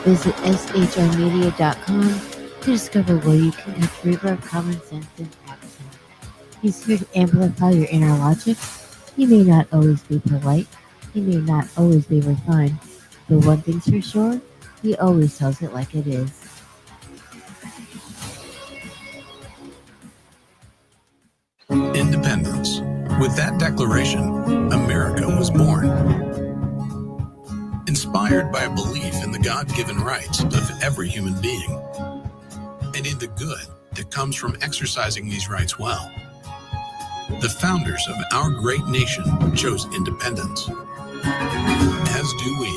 Speaker 1: Visit shrmedia.com to discover where you can catch river of common sense in action. He's here to amplify your inner logic. He may not always be polite, he may not always be refined, but one thing's for sure, he always tells it like it is.
Speaker 6: Independence. With that declaration, America was born. Inspired by a belief in the God-given rights of every human being, and in the good that comes from exercising these rights well. The founders of our great nation chose independence. As do we.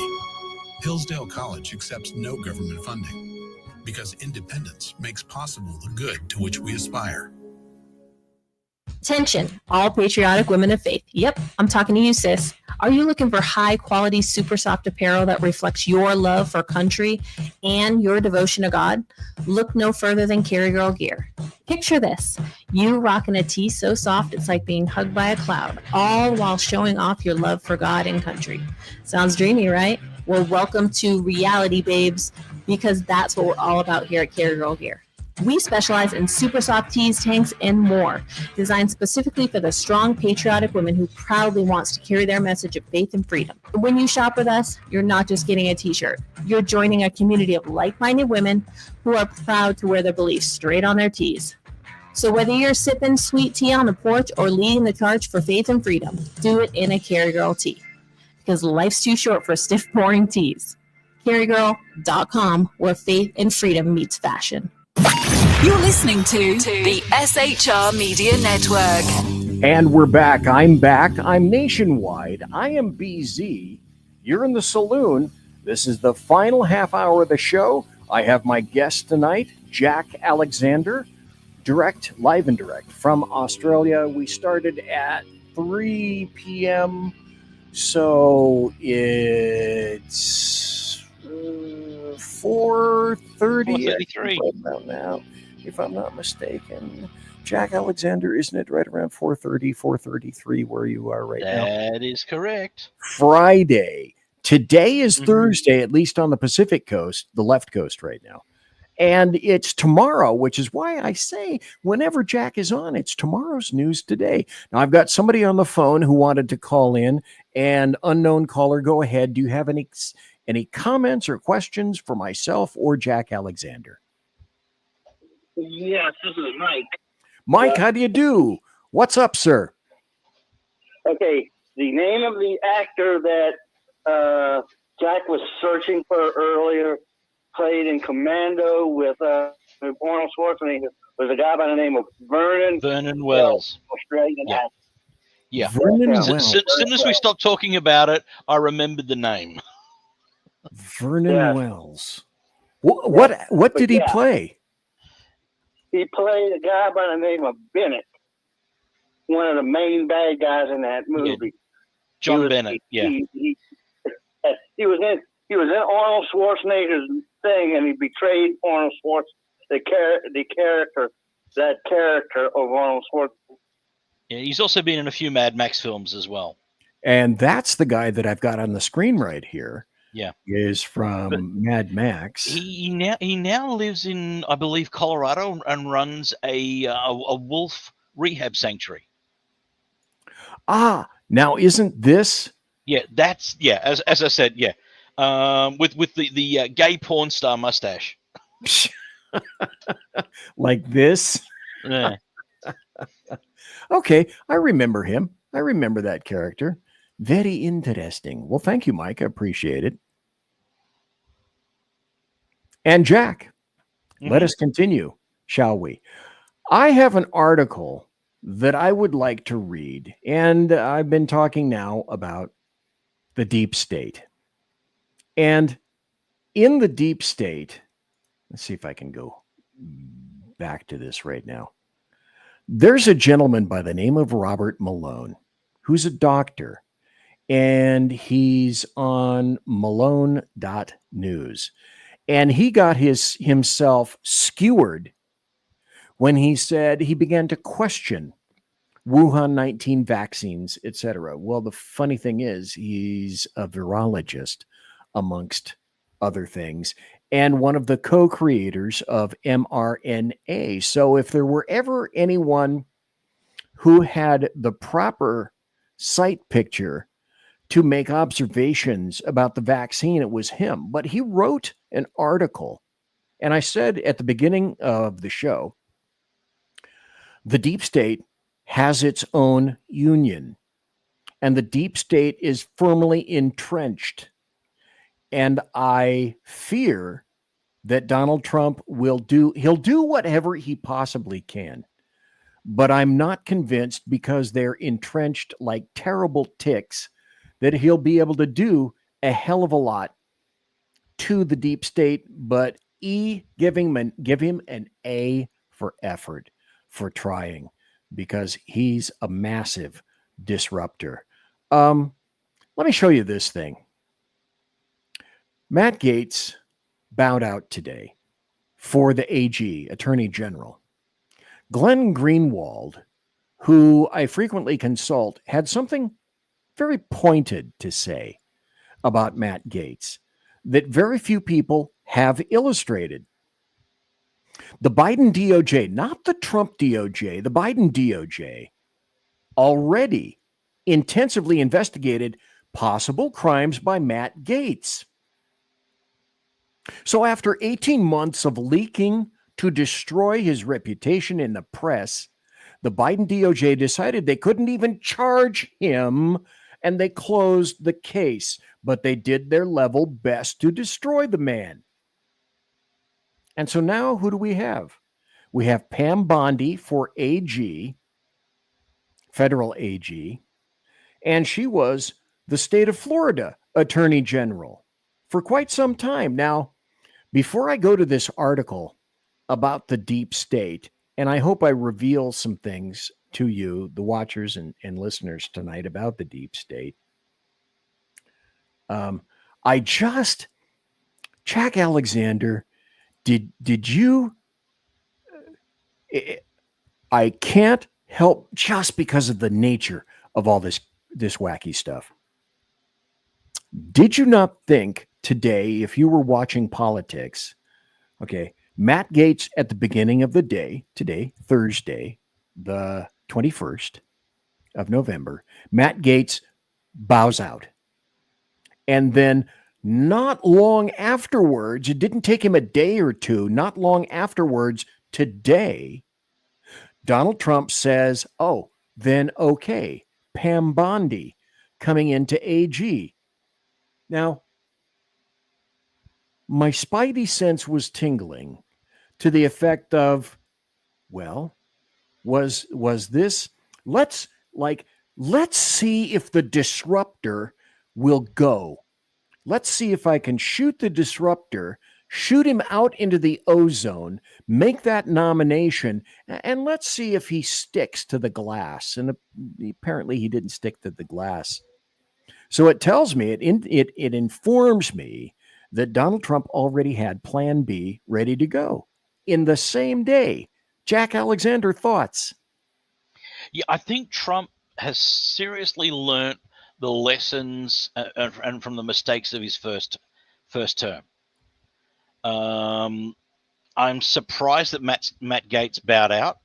Speaker 6: Hillsdale College accepts no government funding because independence makes possible the good to which we aspire.
Speaker 10: Attention, all patriotic women of faith. Yep, I'm talking to you, sis. Are you looking for high-quality, super soft apparel that reflects your love for country and your devotion to God? Look no further than Carry Girl Gear. Picture this. You rocking a tee so soft it's like being hugged by a cloud, all while showing off your love for God and country. Sounds dreamy, right? Well, welcome to reality, babes, because that's what we're all about here at Carry Girl Gear. We specialize in super soft tees, tanks, and more, designed specifically for the strong, patriotic woman who proudly wants to carry their message of faith and freedom. When you shop with us, you're not just getting a t-shirt. You're joining a community of like-minded women who are proud to wear their beliefs straight on their tees. So whether you're sipping sweet tea on the porch or leading the charge for faith and freedom, do it in a Carry Girl tee. Because life's too short for stiff, boring tees. CarryGirl.com, where faith and freedom meets fashion.
Speaker 19: You're listening to the SHR Media Network.
Speaker 4: And we're back. I'm back. I'm nationwide. I am BZ. You're in the saloon. This is the final half hour of the show. I have my guest tonight, Jack Alexander, live and direct from Australia. We started at 3 p.m., so it's 4:30 right now, if I'm not mistaken. Jack Alexander, isn't it right around 4:30, 4:33 where you are right now?
Speaker 5: That is correct.
Speaker 4: Friday. Today is Thursday, at least on the Pacific coast, the left coast right now. And it's tomorrow, which is why I say whenever Jack is on, it's tomorrow's news today. Now, I've got somebody on the phone who wanted to call in, and unknown caller, go ahead. Do you have any comments or questions for myself or Jack Alexander?
Speaker 16: Yes, this is Mike.
Speaker 4: Mike, how do you do? What's up, sir?
Speaker 16: Okay, the name of the actor that Jack was searching for earlier, played in Commando with Arnold Schwarzenegger, was a guy by the name of
Speaker 5: Vernon Wells.
Speaker 16: Australian actor.
Speaker 5: Yeah.
Speaker 4: Vernon
Speaker 5: As
Speaker 4: Wells.
Speaker 5: soon as we stopped talking about it, I remembered the name.
Speaker 4: Vernon Wells. What did he play?
Speaker 16: He played a guy by the name of Bennett, one of the main bad guys in that movie.
Speaker 5: John Bennett.
Speaker 16: He was in Arnold Schwarzenegger's thing, and he betrayed Arnold Schwarzenegger, the character of Arnold Schwarzenegger.
Speaker 5: Yeah, he's also been in a few Mad Max films as well.
Speaker 4: And that's the guy that I've got on the screen right here.
Speaker 5: Yeah,
Speaker 4: is from Mad Max.
Speaker 5: He now lives in, I believe, Colorado, and runs a wolf rehab sanctuary.
Speaker 4: Now isn't this?
Speaker 5: Yeah, that's As I said, with the gay porn star mustache.
Speaker 4: Like this?
Speaker 5: Yeah.
Speaker 4: Okay, I remember him. I remember that character. Very interesting. Well, thank you, Mike. I appreciate it. And Jack, let us continue, shall we? I have an article that I would like to read, and I've been talking now about the deep state. And in the deep state, let's see if I can go back to this right now. There's a gentleman by the name of Robert Malone, who's a doctor. and he's on Malone.news. And he got himself skewered when he said he began to question Wuhan 19 vaccines, etc. Well, the funny thing is, he's a virologist, amongst other things, and one of the co-creators of mRNA. So if there were ever anyone who had the proper sight picture to make observations about the vaccine, it was him. But he wrote an article, and I said at the beginning of the show, the deep state has its own union, and the deep state is firmly entrenched. And I fear that Donald Trump he'll do whatever he possibly can. But I'm not convinced, because they're entrenched like terrible ticks, that he'll be able to do a hell of a lot to the deep state. But give him an A for effort, for trying, because he's a massive disruptor. Let me show you this thing. Matt Gaetz bowed out today for the AG, Attorney General. Glenn Greenwald, who I frequently consult, had something very pointed to say about Matt Gaetz that very few people have illustrated. The Biden DOJ, not the Trump DOJ, the Biden DOJ, already intensively investigated possible crimes by Matt Gaetz. So after 18 months of leaking to destroy his reputation in the press, the Biden DOJ decided they couldn't even charge him, and they closed the case. But they did their level best to destroy the man. And so now who do we have? We have Pam Bondi for AG, federal AG, and she was the state of Florida Attorney General for quite some time. Now, before I go to this article about the deep state, and I hope I reveal some things to you, the watchers and listeners tonight, about the deep state, Jack Alexander, did you, I can't help, just because of the nature of all this wacky stuff. Did you not think today, if you were watching politics, okay, Matt Gaetz at the beginning of the day, today, Thursday, the 21st of November, Matt Gaetz bows out. And then not long afterwards, it didn't take him a day or two, not long afterwards, today, Donald Trump says, oh, then okay, Pam Bondi coming into AG. Now, my spidey sense was tingling to the effect of, well, was this, let's see if the disruptor will go. Let's see if I can shoot the disruptor, shoot him out into the ozone, make that nomination, and let's see if he sticks to the glass. And apparently he didn't stick to the glass. So it tells me, it informs me that Donald Trump already had Plan B ready to go in the same day. Jack Alexander, thoughts?
Speaker 5: Yeah, I think Trump has seriously learnt the lessons and from the mistakes of his first term. I'm surprised that Matt Gaetz bowed out.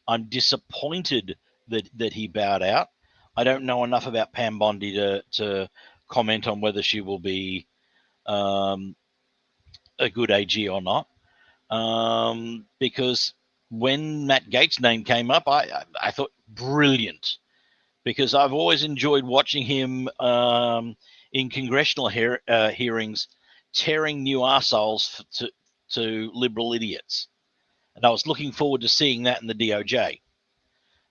Speaker 5: I'm disappointed that he bowed out. I don't know enough about Pam Bondi to comment on whether she will be a good AG or not. Because when Matt Gaetz' name came up, I thought brilliant, because I've always enjoyed watching him in congressional hearings tearing new arseholes to liberal idiots. And I was looking forward to seeing that in the DOJ.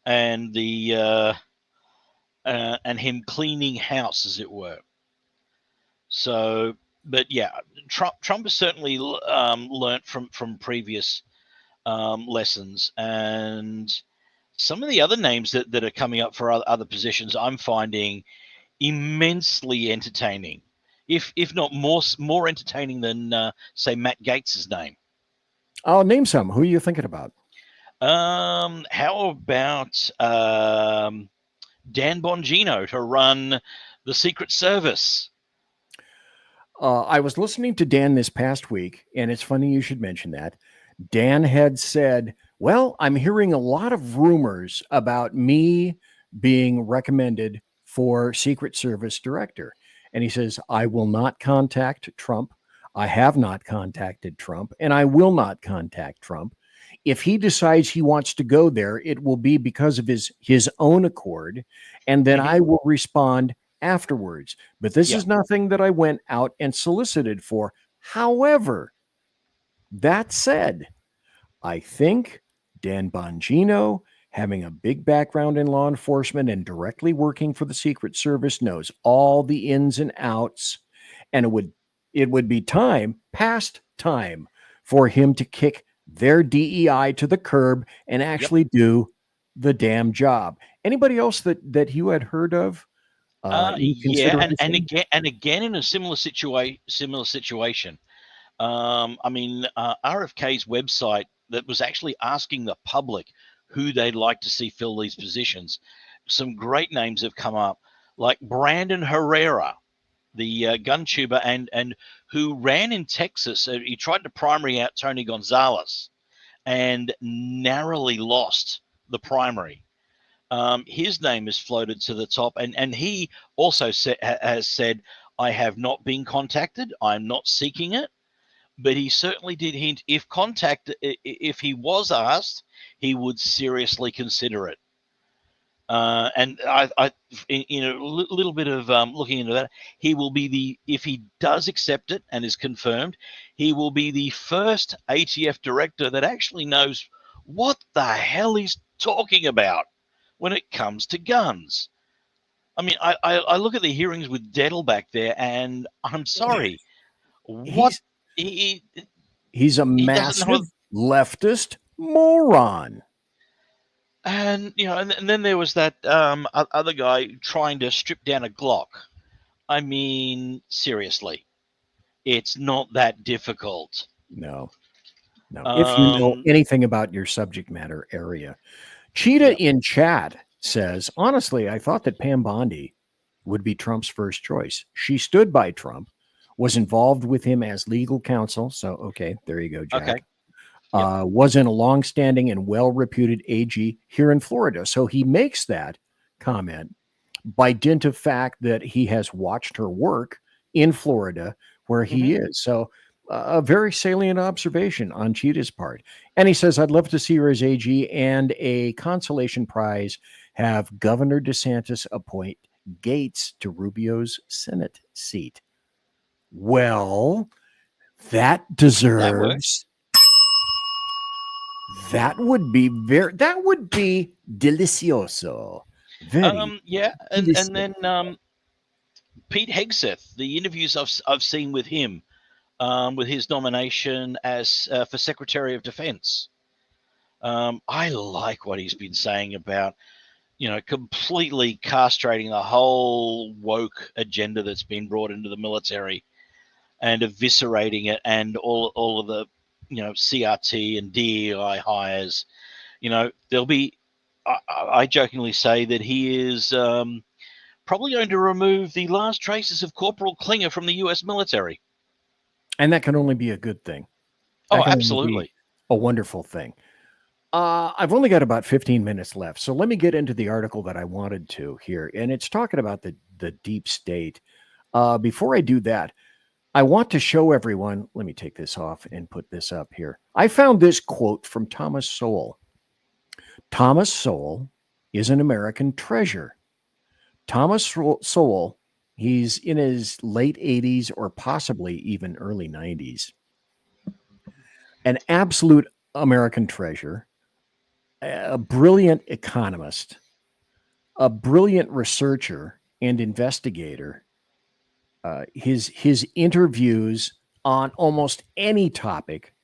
Speaker 5: And and him cleaning house, as it were. So, but yeah, Trump has certainly learnt from previous lessons, and some of the other names that are coming up for other positions, I'm finding immensely entertaining, if not more entertaining than say Matt Gates's name.
Speaker 4: I'll name some. Who are you thinking about?
Speaker 5: How about Dan Bongino to run the Secret Service?
Speaker 4: I was listening to Dan this past week, and it's funny you should mention that. Dan had said, well, I'm hearing a lot of rumors about me being recommended for Secret Service director. And he says, I will not contact Trump. I have not contacted Trump, and I will not contact Trump. If he decides he wants to go there, it will be because of his own accord, and then I will respond afterwards. But this is nothing that I went out and solicited for. However, that said, I think Dan Bongino, having a big background in law enforcement and directly working for the Secret Service, knows all the ins and outs, and it would be past time for him to kick their DEI to the curb and actually do the damn job. Anybody else that you had heard of?
Speaker 5: Yeah, and again in a similar situation. I mean, RFK's website that was actually asking the public who they'd like to see fill these positions. Some great names have come up, like Brandon Herrera, the gun tuber, and who ran in Texas. He tried to primary out Tony Gonzalez and narrowly lost the primary. His name is floated to the top, and he also has said, I have not been contacted. I'm not seeking it. But he certainly did hint, if he was asked, he would seriously consider it. And I in a little bit of looking into that, he will be if he does accept it and is confirmed, he will be the first ATF director that actually knows what the hell he's talking about when it comes to guns. I mean, I look at the hearings with Dettel back there, and I'm sorry,
Speaker 4: he's a massive leftist moron.
Speaker 5: And and then there was that other guy trying to strip down a Glock. I mean, seriously, it's not that difficult.
Speaker 4: No. If you know anything about your subject matter area. Cheetah in chat says, honestly, I thought that Pam Bondi would be Trump's first choice. She stood by Trump, was involved with him as legal counsel. So, okay, there you go, Jack.
Speaker 5: Okay.
Speaker 4: Was in a long-standing and well-reputed AG here in Florida. So he makes that comment by dint of fact that he has watched her work in Florida where he is. So a very salient observation on Cheetah's part. And he says, I'd love to see her as AG and a consolation prize, have Governor DeSantis appoint Gates to Rubio's Senate seat. Well, that deserves... That would be delicioso.
Speaker 5: And then Pete Hegseth, the interviews I've seen with him, with his nomination as for Secretary of Defense. I like what he's been saying about, completely castrating the whole woke agenda that's been brought into the military and eviscerating it, and all of the CRT and DEI hires. There'll be, I jokingly say that he is probably going to remove the last traces of Corporal Klinger from the U.S. military.
Speaker 4: And that can only be a good thing.
Speaker 5: Oh, absolutely.
Speaker 4: A wonderful thing. I've only got about 15 minutes left, so let me get into the article that I wanted to here. And it's talking about the deep state. Before I do that, I want to show everyone, let me take this off and put this up here. I found this quote from Thomas Sowell. Thomas Sowell is an American treasure. Thomas Sowell, he's in his late 80s or possibly even early 90s. An absolute American treasure, a brilliant economist, a brilliant researcher and investigator. His interviews on almost any topic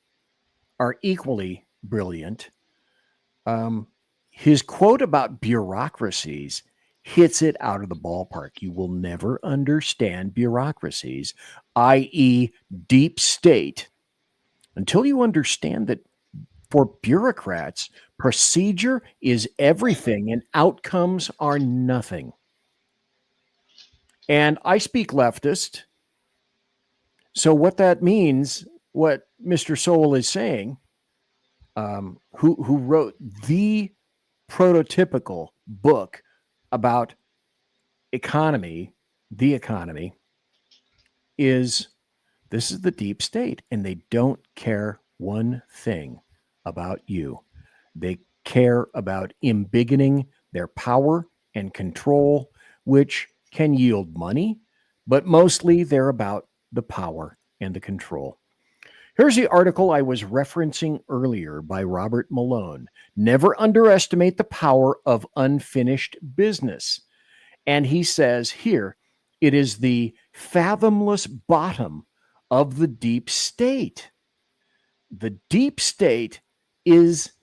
Speaker 4: are equally brilliant. His quote about bureaucracies hits it out of the ballpark. You will never understand bureaucracies, i.e., deep state, until you understand that for bureaucrats, procedure is everything and outcomes are nothing. And I speak leftist. So what that means, what Mr. Sowell is saying, who wrote the prototypical book about economy, the economy, is this is the deep state, and they don't care one thing about you. They care about embiggening their power and control, which can yield money, but mostly they're about the power and the control. Here's the article I was referencing earlier by Robert Malone. Never underestimate the power of unfinished business. And he says here, it is the fathomless bottom of the deep state. The deep state is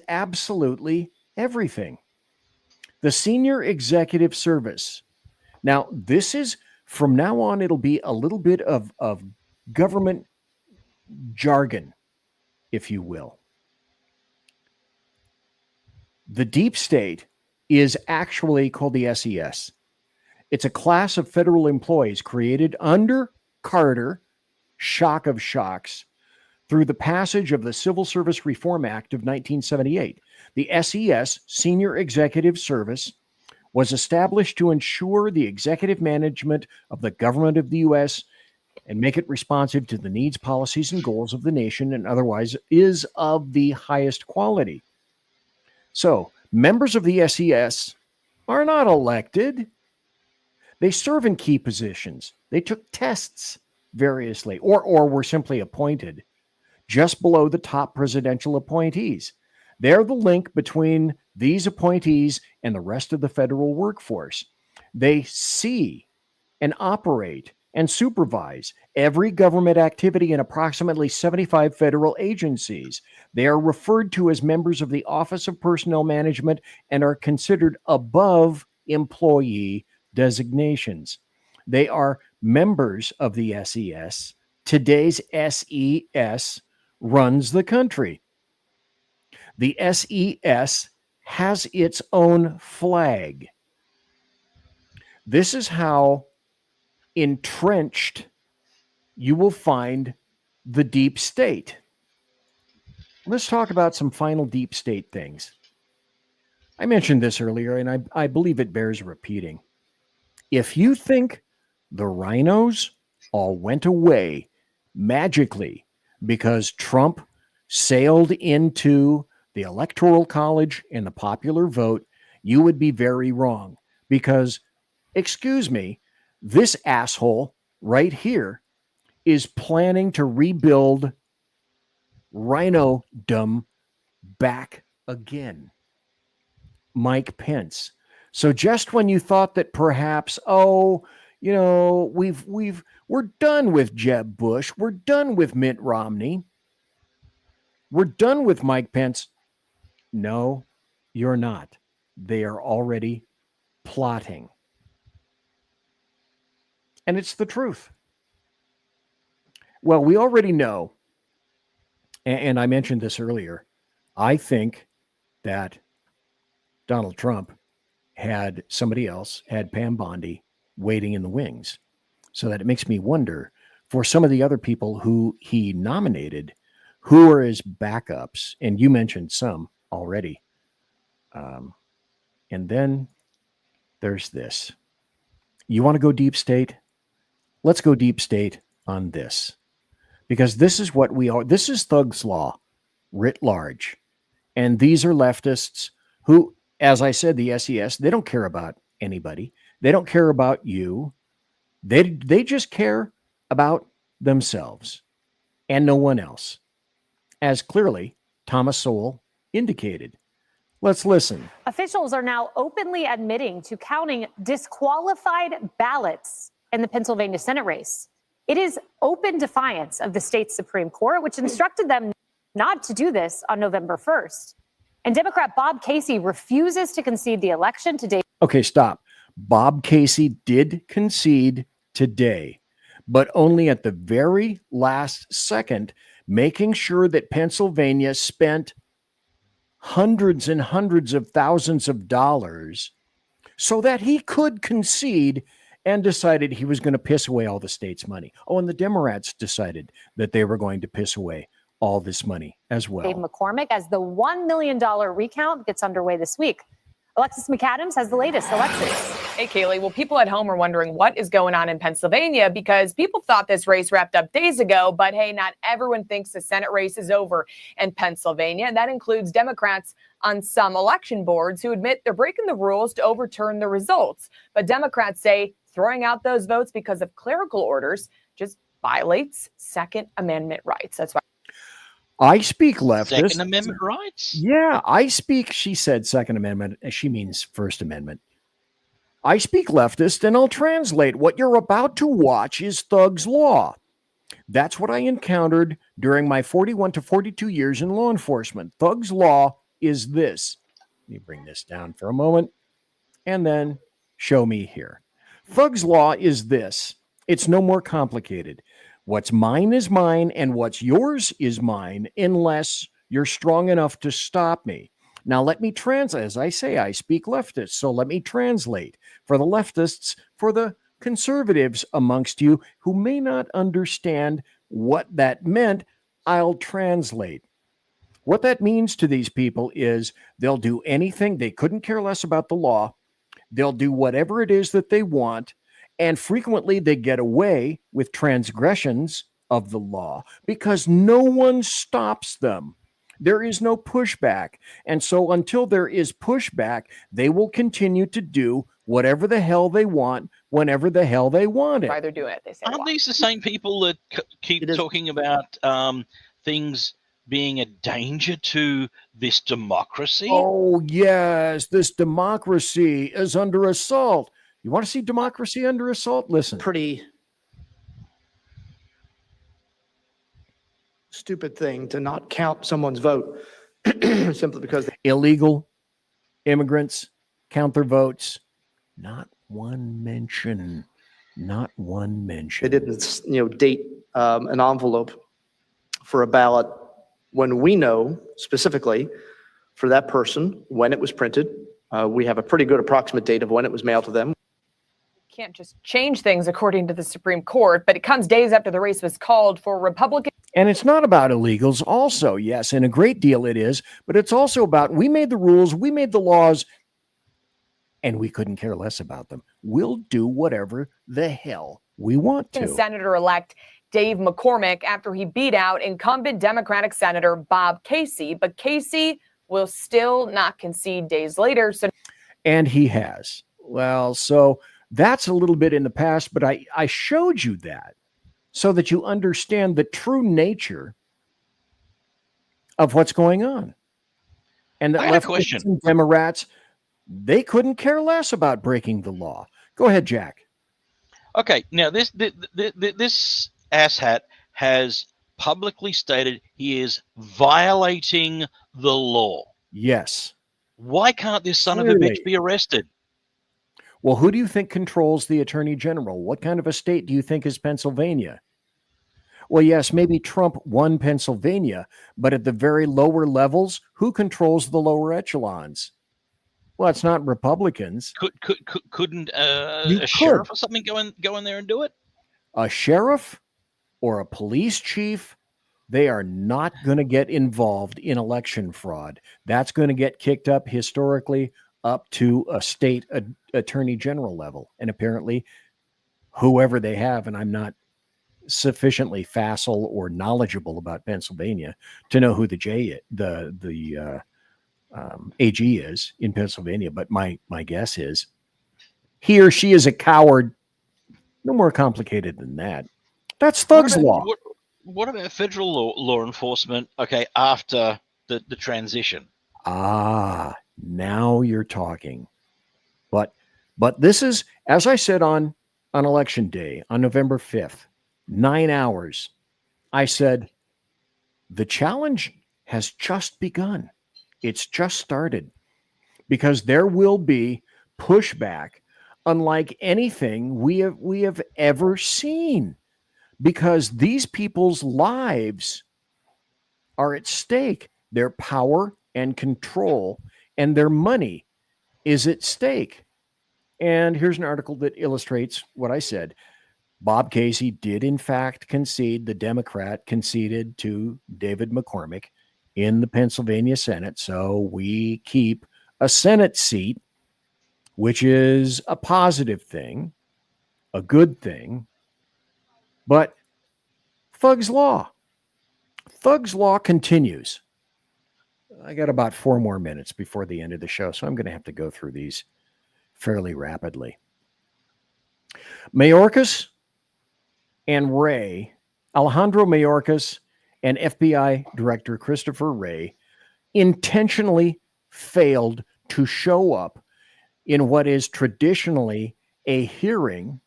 Speaker 4: absolutely everything. The senior executive service. Now, this is, from now on, it'll be a little bit of government jargon, if you will. The deep state is actually called the SES. It's a class of federal employees created under Carter, shock of shocks, through the passage of the Civil Service Reform Act of 1978. The SES, Senior Executive Service, was established to ensure the executive management of the government of the U.S. and make it responsive to the needs, policies, and goals of the nation, and otherwise is of the highest quality. So, members of the SES are not elected. They serve in key positions. They took tests variously, or were simply appointed just below the top presidential appointees. They're the link between these appointees and the rest of the federal workforce. They see and operate and supervise every government activity in approximately 75 federal agencies. They are referred to as members of the Office of Personnel Management and are considered above employee designations. They are members of the SES. Today's SES runs the country. The SES has its own flag. This is how entrenched you will find the deep state. Let's talk about some final deep state things. I mentioned this earlier, and I believe it bears repeating. If you think the RINOs all went away magically because Trump sailed into the Electoral College and the popular vote, you would be very wrong. Because, excuse me, this asshole right here is planning to rebuild RINO-dom back again. Mike Pence. So just when you thought that perhaps, we're done with Jeb Bush, we're done with Mitt Romney, we're done with Mike Pence. No, you're not. They are already plotting. And it's the truth. Well, we already know, and I mentioned this earlier, I think that Donald Trump had somebody else, had Pam Bondi, waiting in the wings. So that it makes me wonder, for some of the other people who he nominated, who are his backups, and you mentioned some already. And then there's this. You want to go deep state? Let's go deep state on this. Because this is what we are. This is Thug's Law writ large. And these are leftists who, as I said, the SES, they don't care about anybody. They don't care about you. They just care about themselves and no one else, as clearly Thomas Sowell indicated. Let's listen.
Speaker 15: Officials are now openly admitting to counting disqualified ballots in the Pennsylvania Senate race. It is open defiance of the state's Supreme Court, which instructed them not to do this on November 1st. And Democrat Bob Casey refuses to concede the election to David
Speaker 4: Okay, stop. Bob Casey did concede today, but only at the very last second, making sure that Pennsylvania spent hundreds and hundreds of thousands of dollars so that he could concede, and decided he was going to piss away all the state's money. Oh, and the Democrats decided that they were going to piss away all this money as well.
Speaker 15: Dave McCormick, as the $1 million recount gets underway this week. Alexis McAdams has the latest. Alexis.
Speaker 2: Hey, Kaylee. Well, people at home are wondering what is going on in Pennsylvania because people thought this race wrapped up days ago. But hey, not everyone thinks the Senate race is over in Pennsylvania. And that includes Democrats on some election boards who admit they're breaking the rules to overturn the results. But Democrats say throwing out those votes because of clerical orders just violates Second Amendment rights. That's why.
Speaker 4: I speak leftist.
Speaker 5: Second Amendment rights?
Speaker 4: Yeah, I speak, she said Second Amendment. She means First Amendment. I speak leftist, and I'll translate. What you're about to watch is Thug's Law. That's what I encountered during my 41 to 42 years in law enforcement. Thug's Law is this. Let me bring this down for a moment, and then show me here. Thug's Law is this. It's no more complicated. What's mine is mine, and what's yours is mine, unless you're strong enough to stop me. Now, let me translate. As I say, I speak leftist, so let me translate for the leftists, for the conservatives amongst you who may not understand what that meant. I'll translate. What that means to these people is they'll do anything. They couldn't care less about the law. They'll do whatever it is that they want. And frequently they get away with transgressions of the law because no one stops them. There is no pushback. And so until there is pushback, they will continue to do whatever the hell they want, whenever the hell they want it.
Speaker 2: Why they're doing it, they say.
Speaker 5: Aren't these the same people that keep talking about things being a danger to this democracy?
Speaker 4: Oh, yes, this democracy is under assault. You want to see democracy under assault? Listen.
Speaker 18: Pretty stupid thing to not count someone's vote simply because
Speaker 4: illegal immigrants count their votes. Not one mention. Not one mention.
Speaker 18: they didn't, date an envelope for a ballot when we know specifically for that person when it was printed. We have a pretty good approximate date of when it was mailed to them.
Speaker 2: Can't just change things according to the Supreme Court, but it comes days after the race was called for Republicans.
Speaker 4: And it's not about illegals also, yes, and a great deal it is, but it's also about we made the rules, we made the laws, and we couldn't care less about them. We'll do whatever the hell we want to.
Speaker 2: Senator-elect Dave McCormick after he beat out incumbent Democratic Senator Bob Casey, but Casey will still not concede days later.
Speaker 4: And he has. Well, so that's a little bit in the past, but I showed you that so that you understand the true nature of what's going on. And that leftists and Democrats, they couldn't care less about breaking the law. Go ahead, Jack.
Speaker 5: Okay, now this asshat has publicly stated he is violating the law.
Speaker 4: Yes.
Speaker 5: Why can't this son of a bitch be arrested?
Speaker 4: Well, who do you think controls the attorney general? What kind of a state do you think is Pennsylvania? Well, yes, maybe Trump won Pennsylvania, but at the very lower levels, who controls the lower echelons? Well, it's not Republicans.
Speaker 5: Couldn't a sheriff or something go in there and do it?
Speaker 4: A sheriff or a police chief, they are not going to get involved in election fraud. That's going to get kicked up historically up to a state attorney general level. And apparently whoever they have, and I'm not sufficiently facile or knowledgeable about Pennsylvania to know who the AG is in Pennsylvania, but my guess is he or she is a coward. No more complicated than that. That's Thug's Law.
Speaker 5: What about federal law enforcement? Okay, after the transition.
Speaker 4: Ah, now you're talking. But this is, as I said on election day, on November 5th, 9 hours, I said, the challenge has just begun. It's just started because there will be pushback unlike anything we have ever seen, because these people's lives are at stake. Their power and control and their money is at stake. And here's an article that illustrates what I said. Bob Casey did, in fact, concede. The Democrat conceded to David McCormick in the Pennsylvania Senate. So we keep a Senate seat, which is a positive thing, a good thing. But Thug's Law continues. I got about 4 more minutes before the end of the show, so I'm going to have to go through these fairly rapidly. Mayorkas and Wray, Alejandro Mayorkas and FBI Director Christopher Wray intentionally failed to show up in what is traditionally a hearing,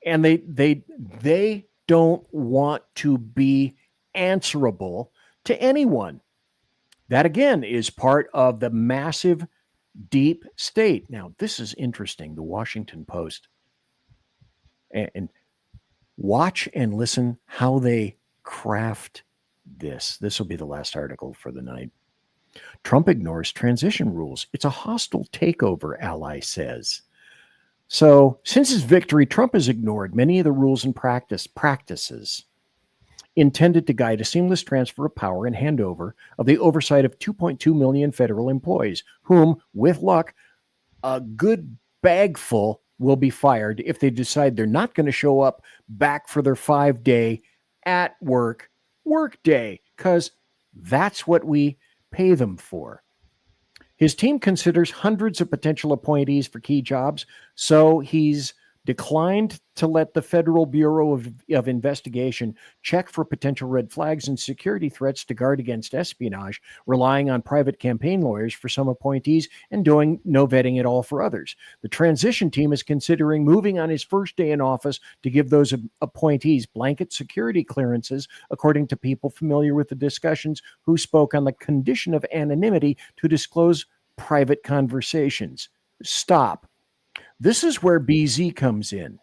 Speaker 4: and they don't want to be answerable to anyone. That, again, is part of the massive deep state. Now, this is interesting. The Washington Post, and watch and listen how they craft this. This will be the last article for the night. Trump ignores transition rules. It's a hostile takeover, ally says. So, since his victory, Trump has ignored many of the rules and practices intended to guide a seamless transfer of power and handover of the oversight of 2.2 million federal employees, whom, with luck, a good bagful will be fired if they decide they're not going to show up back for their 5-day at work day, because that's what we pay them for. His team considers hundreds of potential appointees for key jobs, so he's declined to let the Federal Bureau of Investigation check for potential red flags and security threats to guard against espionage, relying on private campaign lawyers for some appointees and doing no vetting at all for others. The transition team is considering moving on his first day in office to give those appointees blanket security clearances, according to people familiar with the discussions who spoke on the condition of anonymity to disclose private conversations. Stop. This is where BZ comes in.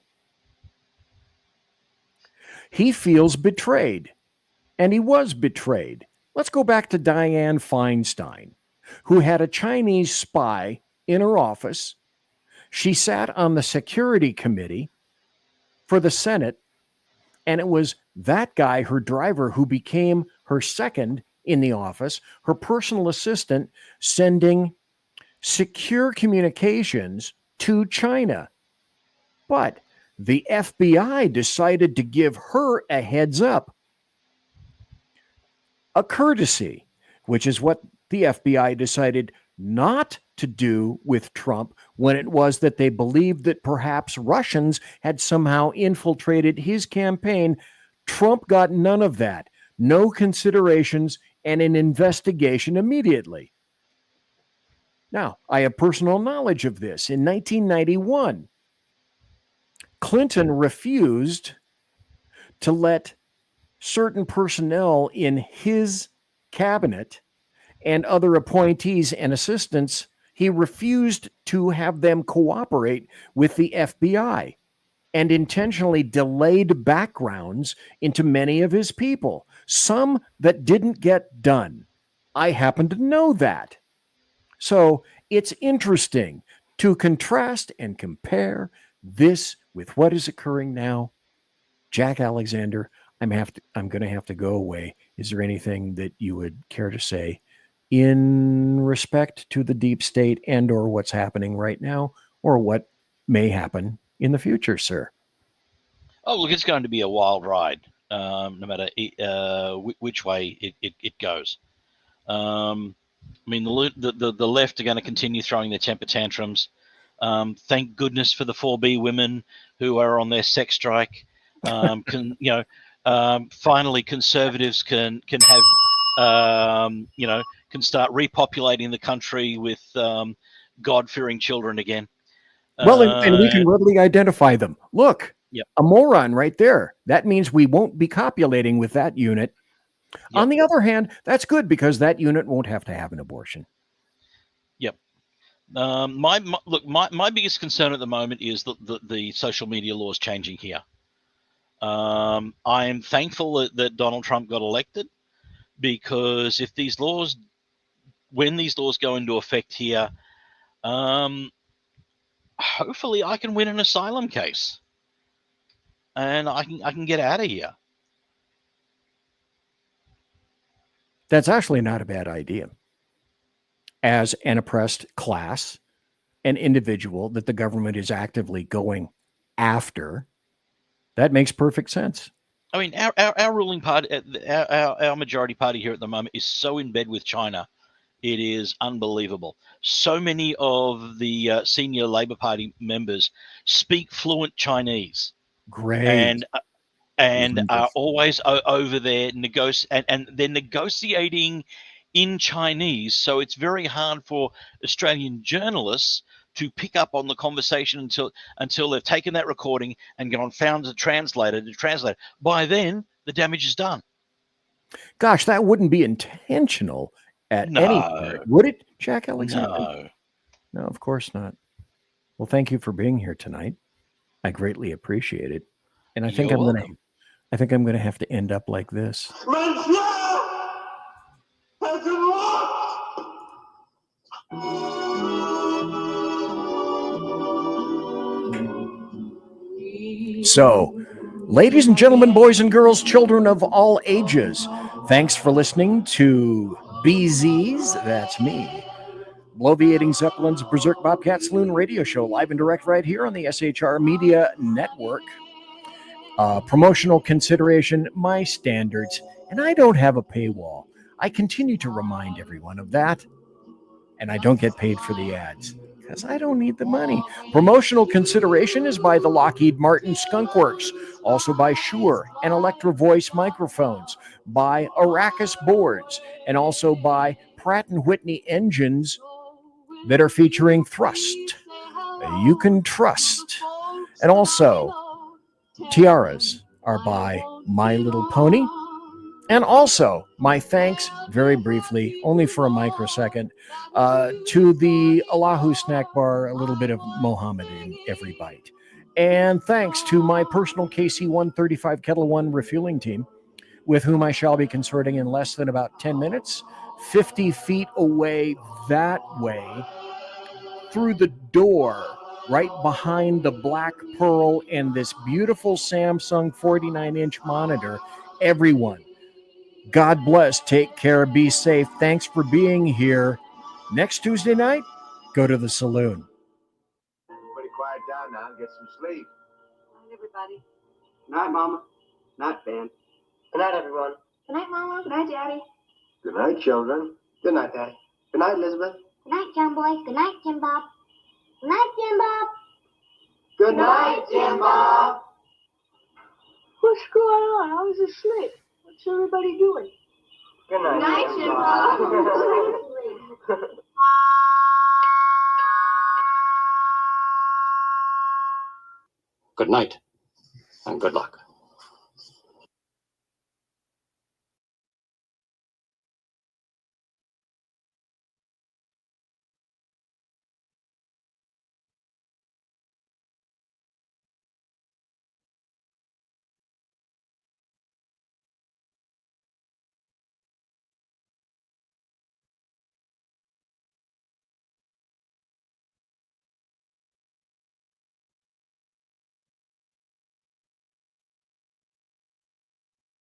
Speaker 4: He feels betrayed, and he was betrayed. Let's go back to Dianne Feinstein, who had a Chinese spy in her office. She sat on the security committee for the Senate, and it was that guy, her driver, who became her second in the office, her personal assistant, sending secure communications to China. But the FBI decided to give her a heads up, a courtesy, which is what the FBI decided not to do with Trump when it was that they believed that perhaps Russians had somehow infiltrated his campaign. Trump got none of that. No considerations and an investigation immediately. Now, I have personal knowledge of this. In 1991, Clinton refused to let certain personnel in his cabinet and other appointees and assistants, he refused to have them cooperate with the FBI and intentionally delayed backgrounds into many of his people, some that didn't get done. I happen to know that. So it's interesting to contrast and compare this with what is occurring now. Jack Alexander, I'm going to have to go away. Is there anything that you would care to say in respect to the deep state and or what's happening right now, or what may happen in the future, sir?
Speaker 5: Oh, look, it's going to be a wild ride, no matter which way it goes. I mean, the left are going to continue throwing their temper tantrums. Thank goodness for the 4B women who are on their sex strike. Finally, conservatives can have, can start repopulating the country with God-fearing children again.
Speaker 4: Well, and we can readily identify them. Look, a moron right there. That means we won't be copulating with that unit. On the other hand, that's good because that unit won't have to have an abortion.
Speaker 5: Yep. My biggest concern at the moment is the social media laws changing here. I am thankful that Donald Trump got elected, because if these laws, when these laws go into effect here, hopefully I can win an asylum case, and I can get out of here.
Speaker 4: That's actually not a bad idea. As an oppressed class, an individual that the government is actively going after, that makes perfect sense.
Speaker 5: I mean, our ruling party, our majority party here at the moment is so in bed with China. It is unbelievable. So many of the senior Labour Party members speak fluent Chinese.
Speaker 4: Great.
Speaker 5: And are always over there and they're negotiating in Chinese. So it's very hard for Australian journalists to pick up on the conversation until they've taken that recording and gone found a translator to translate. By then, the damage is done.
Speaker 4: Gosh, that wouldn't be intentional at any part, would it, Jack Alexander? No, of course not. Well, thank you for being here tonight. I greatly appreciate it. And I think I'm going to have to end up like this. So, ladies and gentlemen, boys and girls, children of all ages, thanks for listening to BZ's, that's me, Bloviating Zeppelin's Berserk, Bobcat, Saloon radio show, live and direct right here on the SHR Media Network. Promotional consideration, my standards, and I don't have a paywall. I continue to remind everyone of that, and I don't get paid for the ads because I don't need the money. Promotional consideration is by the Lockheed Martin Skunk Works, also by Shure and Electro Voice microphones, by Arrakis boards, and also by Pratt & Whitney engines that are featuring thrust. You can trust. And also, tiaras are by My Little Pony. And also, my thanks, very briefly, only for a microsecond, to the Allahu Snack Bar, a little bit of Mohammed in every bite. And thanks to my personal KC-135 Kettle One refueling team, with whom I shall be consorting in less than about 10 minutes, 50 feet away that way, through the door, right behind the Black Pearl and this beautiful Samsung 49-inch monitor. Everyone, God bless, take care, be safe. Thanks for being here. Next Tuesday night, go to the Saloon.
Speaker 20: Everybody quiet down now and get some sleep.
Speaker 21: Good night, everybody. Good night, Mama. Good night, Ben. Good night, everyone. Good night, Mama. Good night, Daddy.
Speaker 20: Good night, children. Good night, Daddy. Good night, Elizabeth.
Speaker 21: Good night, John Boy. Good night, Jim Bob. Good night, Jim Bob.
Speaker 20: Good night, Jim Bob.
Speaker 21: What's going on? I was asleep. What's everybody doing?
Speaker 20: Good night,
Speaker 21: Good night, Jim Bob.
Speaker 20: Good night and good luck.